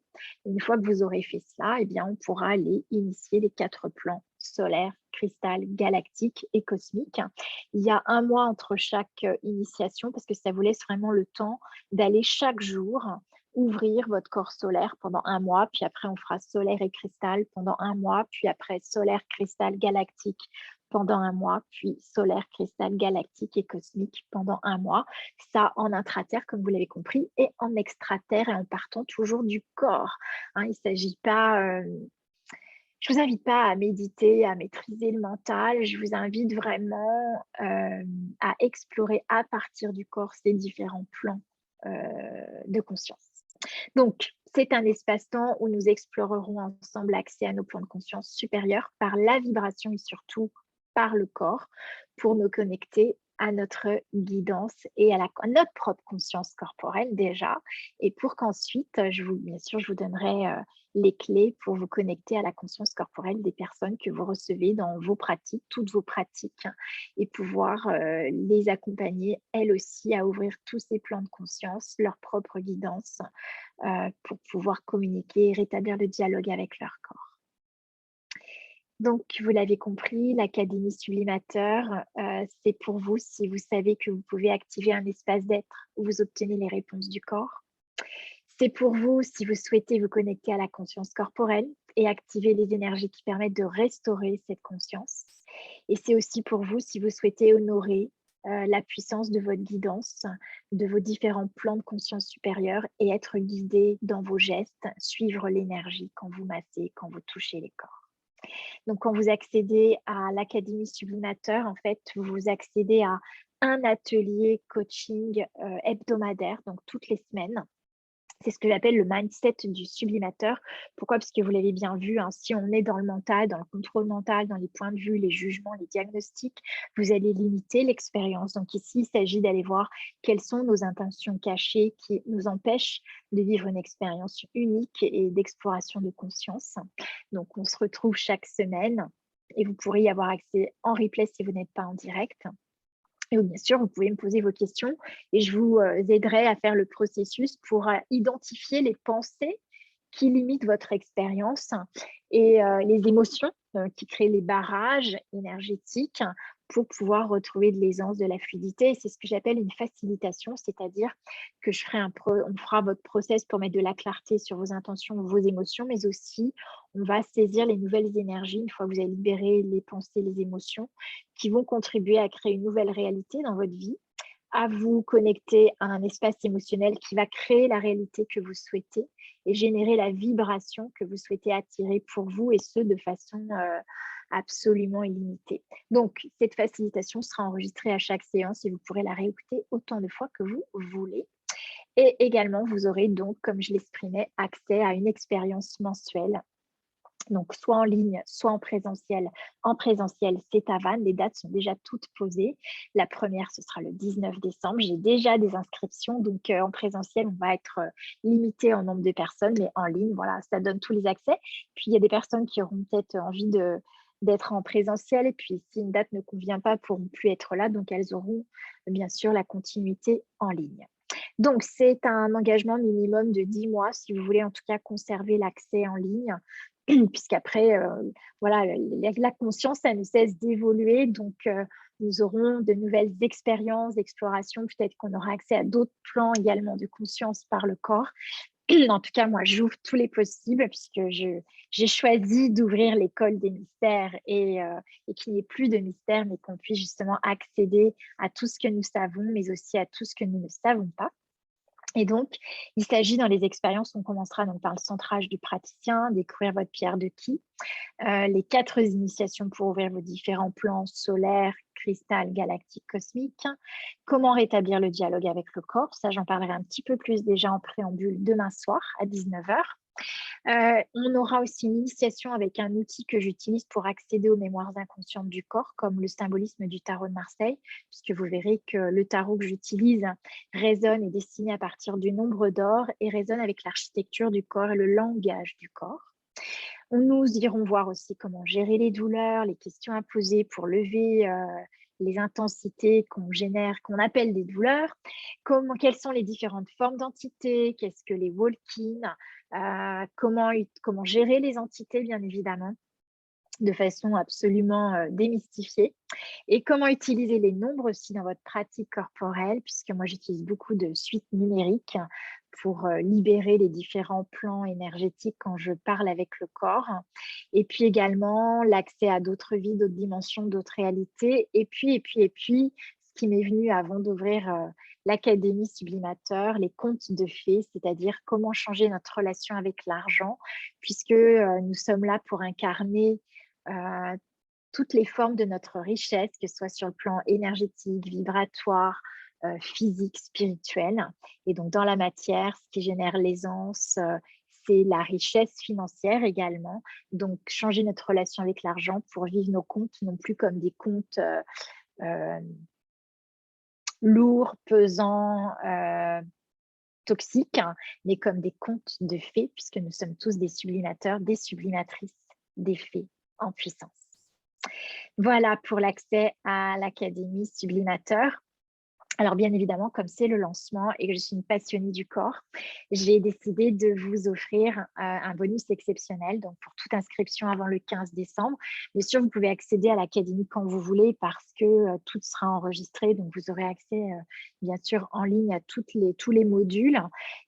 Une fois que vous aurez fait cela, eh bien, on pourra aller initier les 4 plans solaire, cristal, galactique et cosmique. Il y a un mois entre chaque initiation parce que ça vous laisse vraiment le temps d'aller chaque jour ouvrir votre corps solaire pendant un mois, puis après on fera solaire et cristal pendant un mois, puis après solaire, cristal, galactique pendant un mois, puis solaire, cristal, galactique et cosmique pendant un mois. Ça en intraterre, comme vous l'avez compris, et en extraterre et en partant toujours du corps. Hein, il ne s'agit pas... je ne vous invite pas à méditer, à maîtriser le mental. Je vous invite vraiment à explorer à partir du corps ces différents plans de conscience. Donc, c'est un espace-temps où nous explorerons ensemble l'accès à nos plans de conscience supérieurs par la vibration et surtout par le corps pour nous connecter à notre guidance et à notre propre conscience corporelle déjà. Et pour qu'ensuite, bien sûr, je vous donnerai les clés pour vous connecter à la conscience corporelle des personnes que vous recevez dans vos pratiques, toutes vos pratiques, et pouvoir les accompagner, elles aussi, à ouvrir tous ces plans de conscience, leur propre guidance, pour pouvoir communiquer et rétablir le dialogue avec leur corps. Donc, vous l'avez compris, l'Académie Sublimateur, c'est pour vous si vous savez que vous pouvez activer un espace d'être où vous obtenez les réponses du corps. C'est pour vous si vous souhaitez vous connecter à la conscience corporelle et activer les énergies qui permettent de restaurer cette conscience. Et c'est aussi pour vous si vous souhaitez honorer la puissance de votre guidance, de vos différents plans de conscience supérieure et être guidé dans vos gestes, suivre l'énergie quand vous massez, quand vous touchez les corps. Donc, quand vous accédez à l'Académie Sublimateur, en fait, vous accédez à un atelier coaching hebdomadaire, donc toutes les semaines. C'est ce que j'appelle le mindset du sublimateur. Pourquoi? Parce que vous l'avez bien vu, hein, si on est dans le mental, dans le contrôle mental, dans les points de vue, les jugements, les diagnostics, vous allez limiter l'expérience. Donc ici, il s'agit d'aller voir quelles sont nos intentions cachées qui nous empêchent de vivre une expérience unique et d'exploration de conscience. Donc on se retrouve chaque semaine et vous pourrez y avoir accès en replay si vous n'êtes pas en direct. Et bien sûr, vous pouvez me poser vos questions et je vous aiderai à faire le processus pour identifier les pensées qui limitent votre expérience et les émotions qui créent les barrages énergétiques pour pouvoir retrouver de l'aisance, de la fluidité. Et c'est ce que j'appelle une facilitation, c'est-à-dire que on fera votre process pour mettre de la clarté sur vos intentions, vos émotions, mais aussi on va saisir les nouvelles énergies une fois que vous avez libéré les pensées, les émotions, qui vont contribuer à créer une nouvelle réalité dans votre vie, à vous connecter à un espace émotionnel qui va créer la réalité que vous souhaitez et générer la vibration que vous souhaitez attirer pour vous, et ce, de façon absolument illimitée. Donc, cette facilitation sera enregistrée à chaque séance et vous pourrez la réécouter autant de fois que vous voulez. Et également, vous aurez donc, comme je l'exprimais, accès à une expérience mensuelle, donc soit en ligne, soit en présentiel. En présentiel, c'est à Vannes. Les dates sont déjà toutes posées. La première, ce sera le 19 décembre. J'ai déjà des inscriptions. Donc, en présentiel, on va être limité en nombre de personnes. Mais en ligne, voilà, ça donne tous les accès. Puis, il y a des personnes qui auront peut-être envie d'être en présentiel. Et puis, si une date ne convient pas, pourront plus être là. Donc, elles auront bien sûr la continuité en ligne. Donc, c'est un engagement minimum de 10 mois si vous voulez en tout cas conserver l'accès en ligne. Puisqu'après, voilà, la conscience, ça ne cesse d'évoluer. Donc, nous aurons de nouvelles expériences, d'exploration. Peut-être qu'on aura accès à d'autres plans également de conscience par le corps. En tout cas, moi, j'ouvre tous les possibles puisque j'ai choisi d'ouvrir l'école des mystères et qu'il n'y ait plus de mystères, mais qu'on puisse justement accéder à tout ce que nous savons, mais aussi à tout ce que nous ne savons pas. Et donc, il s'agit dans les expériences, on commencera donc par le centrage du praticien, découvrir votre pierre de ki, les 4 initiations pour ouvrir vos différents plans solaires, cristal, galactique, cosmique, comment rétablir le dialogue avec le corps, ça j'en parlerai un petit peu plus déjà en préambule demain soir à 19h. On aura aussi une initiation avec un outil que j'utilise pour accéder aux mémoires inconscientes du corps, comme le symbolisme du tarot de Marseille, puisque vous verrez que le tarot que j'utilise résonne, est dessiné à partir du nombre d'or et résonne avec l'architecture du corps et le langage du corps. Nous irons voir aussi comment gérer les douleurs, les questions à poser pour lever les intensités qu'on génère, qu'on appelle des douleurs, quelles sont les différentes formes d'entités, qu'est-ce que les walk-in, comment gérer les entités, bien évidemment, de façon absolument démystifiée, et comment utiliser les nombres aussi dans votre pratique corporelle, puisque moi j'utilise beaucoup de suites numériques pour libérer les différents plans énergétiques quand je parle avec le corps, et puis également l'accès à d'autres vies, d'autres dimensions, d'autres réalités, et puis ce qui m'est venu avant d'ouvrir l'Académie Sublimateur, les contes de fées, c'est-à-dire comment changer notre relation avec l'argent, puisque nous sommes là pour incarner toutes les formes de notre richesse, que ce soit sur le plan énergétique, vibratoire, physique, spirituel. Et donc, dans la matière, ce qui génère l'aisance, c'est la richesse financière également. Donc, changer notre relation avec l'argent pour vivre nos comptes non plus comme des comptes lourds, pesants, toxiques, hein, mais comme des contes de fées, puisque nous sommes tous des sublimateurs, des sublimatrices, des fées en puissance. Voilà pour l'accès à l'Académie Sublimateur. Alors bien évidemment, comme c'est le lancement et que je suis une passionnée du corps, j'ai décidé de vous offrir un bonus exceptionnel. Donc pour toute inscription avant le 15 décembre, bien sûr, vous pouvez accéder à l'académie quand vous voulez parce que tout sera enregistré. Donc vous aurez accès bien sûr en ligne à tous les modules.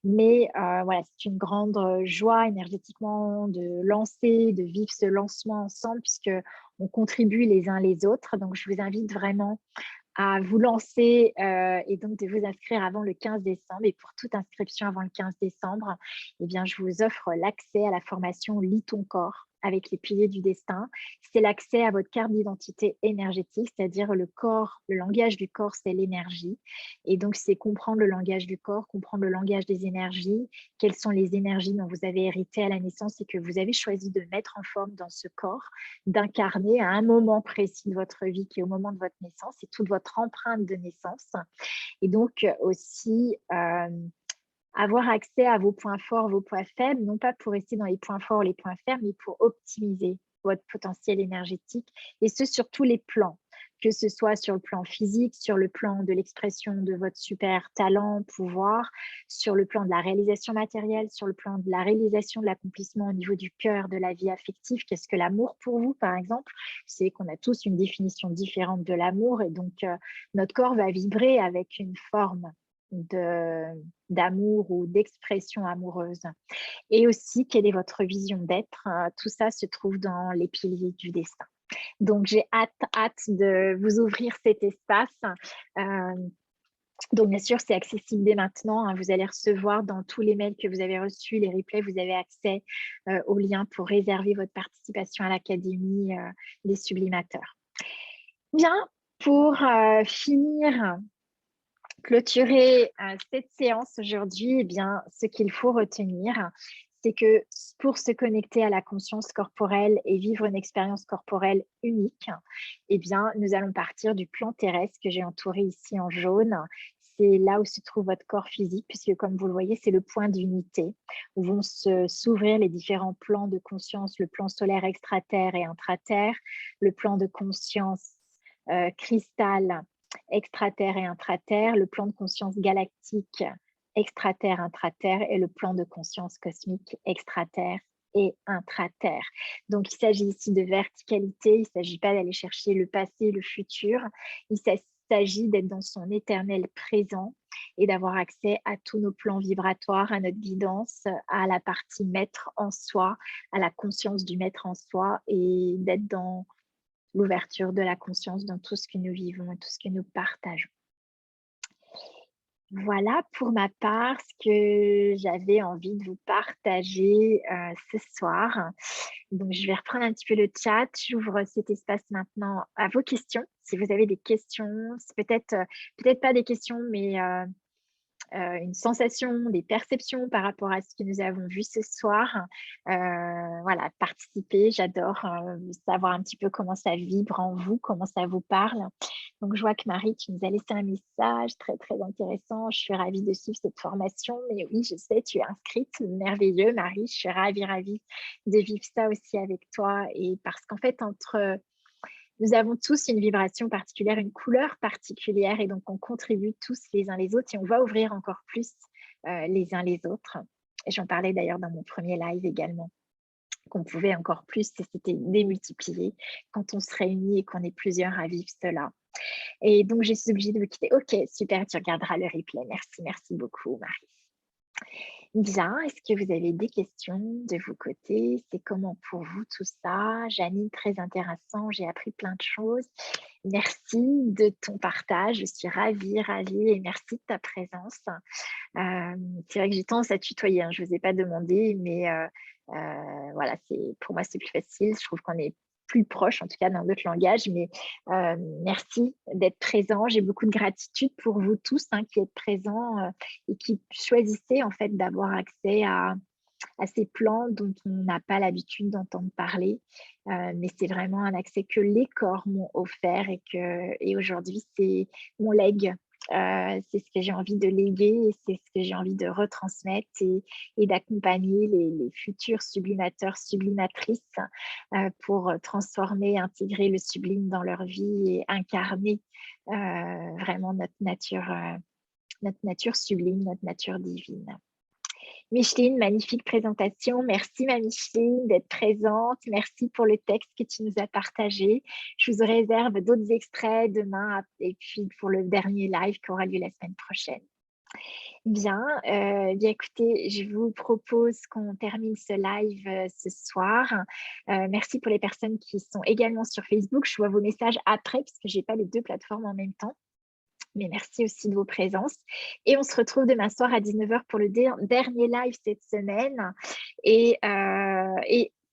Mais voilà, c'est une grande joie énergétiquement de lancer, de vivre ce lancement ensemble puisque on contribue les uns les autres. Donc je vous invite vraiment à vous lancer et donc de vous inscrire avant le 15 décembre. Et pour toute inscription avant le 15 décembre, eh bien, je vous offre l'accès à la formation Lis ton corps avec les piliers du destin. C'est l'accès à votre carte d'identité énergétique, c'est-à-dire le corps, le langage du corps, c'est l'énergie. Et donc, c'est comprendre le langage du corps, comprendre le langage des énergies, quelles sont les énergies dont vous avez hérité à la naissance et que vous avez choisi de mettre en forme dans ce corps, d'incarner à un moment précis de votre vie qui est au moment de votre naissance et toute votre empreinte de naissance. Et donc aussi avoir accès à vos points forts, vos points faibles, non pas pour rester dans les points forts, les points faibles, mais pour optimiser votre potentiel énergétique et ce sur tous les plans, que ce soit sur le plan physique, sur le plan de l'expression de votre super talent, pouvoir, sur le plan de la réalisation matérielle, sur le plan de la réalisation de l'accomplissement au niveau du cœur, de la vie affective. Qu'est-ce que l'amour pour vous, par exemple? C'est qu'on a tous une définition différente de l'amour et donc notre corps va vibrer avec une forme d'amour ou d'expression amoureuse. Et aussi, quelle est votre vision d'être? Tout ça se trouve dans les piliers du destin. Donc, j'ai hâte de vous ouvrir cet espace. Donc, bien sûr, c'est accessible dès maintenant, hein. Vous allez recevoir dans tous les mails que vous avez reçus, les replays, vous avez accès au lien pour réserver votre participation à l'Académie des Sublimateurs. Bien, pour finir, clôturer cette séance aujourd'hui, eh bien, ce qu'il faut retenir, c'est que pour se connecter à la conscience corporelle et vivre une expérience corporelle unique, eh bien, nous allons partir du plan terrestre que j'ai entouré ici en jaune. C'est là où se trouve votre corps physique, puisque comme vous le voyez, c'est le point d'unité où vont s'ouvrir les différents plans de conscience, le plan solaire extraterre et intraterre, le plan de conscience cristal extraterre et intraterre, le plan de conscience galactique extraterre, intraterre et le plan de conscience cosmique extraterre et intraterre. Donc, il s'agit ici de verticalité, il ne s'agit pas d'aller chercher le passé, le futur, il s'agit d'être dans son éternel présent et d'avoir accès à tous nos plans vibratoires, à notre guidance, à la partie maître en soi, à la conscience du maître en soi et d'être dans l'ouverture de la conscience dans tout ce que nous vivons et tout ce que nous partageons. Voilà pour ma part ce que j'avais envie de vous partager ce soir. Donc, je vais reprendre un petit peu le chat. J'ouvre cet espace maintenant à vos questions. Si vous avez des questions, c'est peut-être pas des questions, mais une sensation, des perceptions par rapport à ce que nous avons vu ce soir. Voilà, participer, j'adore savoir un petit peu comment ça vibre en vous, comment ça vous parle. Donc, je vois que Marie, tu nous as laissé un message très, très intéressant. Je suis ravie de suivre cette formation. Mais oui, je sais, tu es inscrite. Merveilleux, Marie. Je suis ravie de vivre ça aussi avec toi. Et parce qu'en fait, nous avons tous une vibration particulière, une couleur particulière et donc on contribue tous les uns les autres et on va ouvrir encore plus les uns les autres. Et j'en parlais d'ailleurs dans mon premier live également, qu'on pouvait encore plus, c'était démultiplié quand on se réunit et qu'on est plusieurs à vivre cela. Et donc, je suis obligée de vous quitter. Ok, super, tu regarderas le replay. Merci beaucoup, Marie. Bien, est-ce que vous avez des questions de vos côtés? C'est comment pour vous tout ça? Janine, très intéressant, j'ai appris plein de choses. Merci de ton partage, je suis ravie et merci de ta présence. C'est vrai que j'ai tendance à tutoyer, hein, je ne vous ai pas demandé, mais voilà, pour moi c'est plus facile. Je trouve qu'on est plus proche, en tout cas dans d'autres langages, mais merci d'être présent. J'ai beaucoup de gratitude pour vous tous qui êtes présents et qui choisissez en fait d'avoir accès à ces plans dont on n'a pas l'habitude d'entendre parler. Mais c'est vraiment un accès que les corps m'ont offert et aujourd'hui, c'est mon legs C'est ce que j'ai envie de léguer et c'est ce que j'ai envie de retransmettre et d'accompagner les futurs sublimateurs, sublimatrices pour transformer, intégrer le sublime dans leur vie et incarner vraiment notre nature sublime, notre nature divine. Micheline, magnifique présentation. Merci ma Micheline d'être présente. Merci pour le texte que tu nous as partagé. Je vous réserve d'autres extraits demain et puis pour le dernier live qui aura lieu la semaine prochaine. Bien, bien écoutez, je vous propose qu'on termine ce live ce soir. Merci pour les personnes qui sont également sur Facebook. Je vois vos messages après puisque je n'ai pas les deux plateformes en même temps. Mais merci aussi de vos présences. Et on se retrouve demain soir à 19 h pour le dernier live cette semaine. Et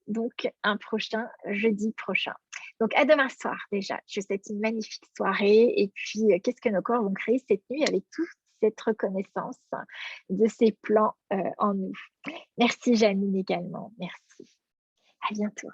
donc, un prochain jeudi prochain. Donc, à demain soir déjà. Je vous souhaite une magnifique soirée. Et puis, qu'est-ce que nos corps vont créer cette nuit avec toute cette reconnaissance de ces plans en nous. Merci Janine également. Merci. À bientôt.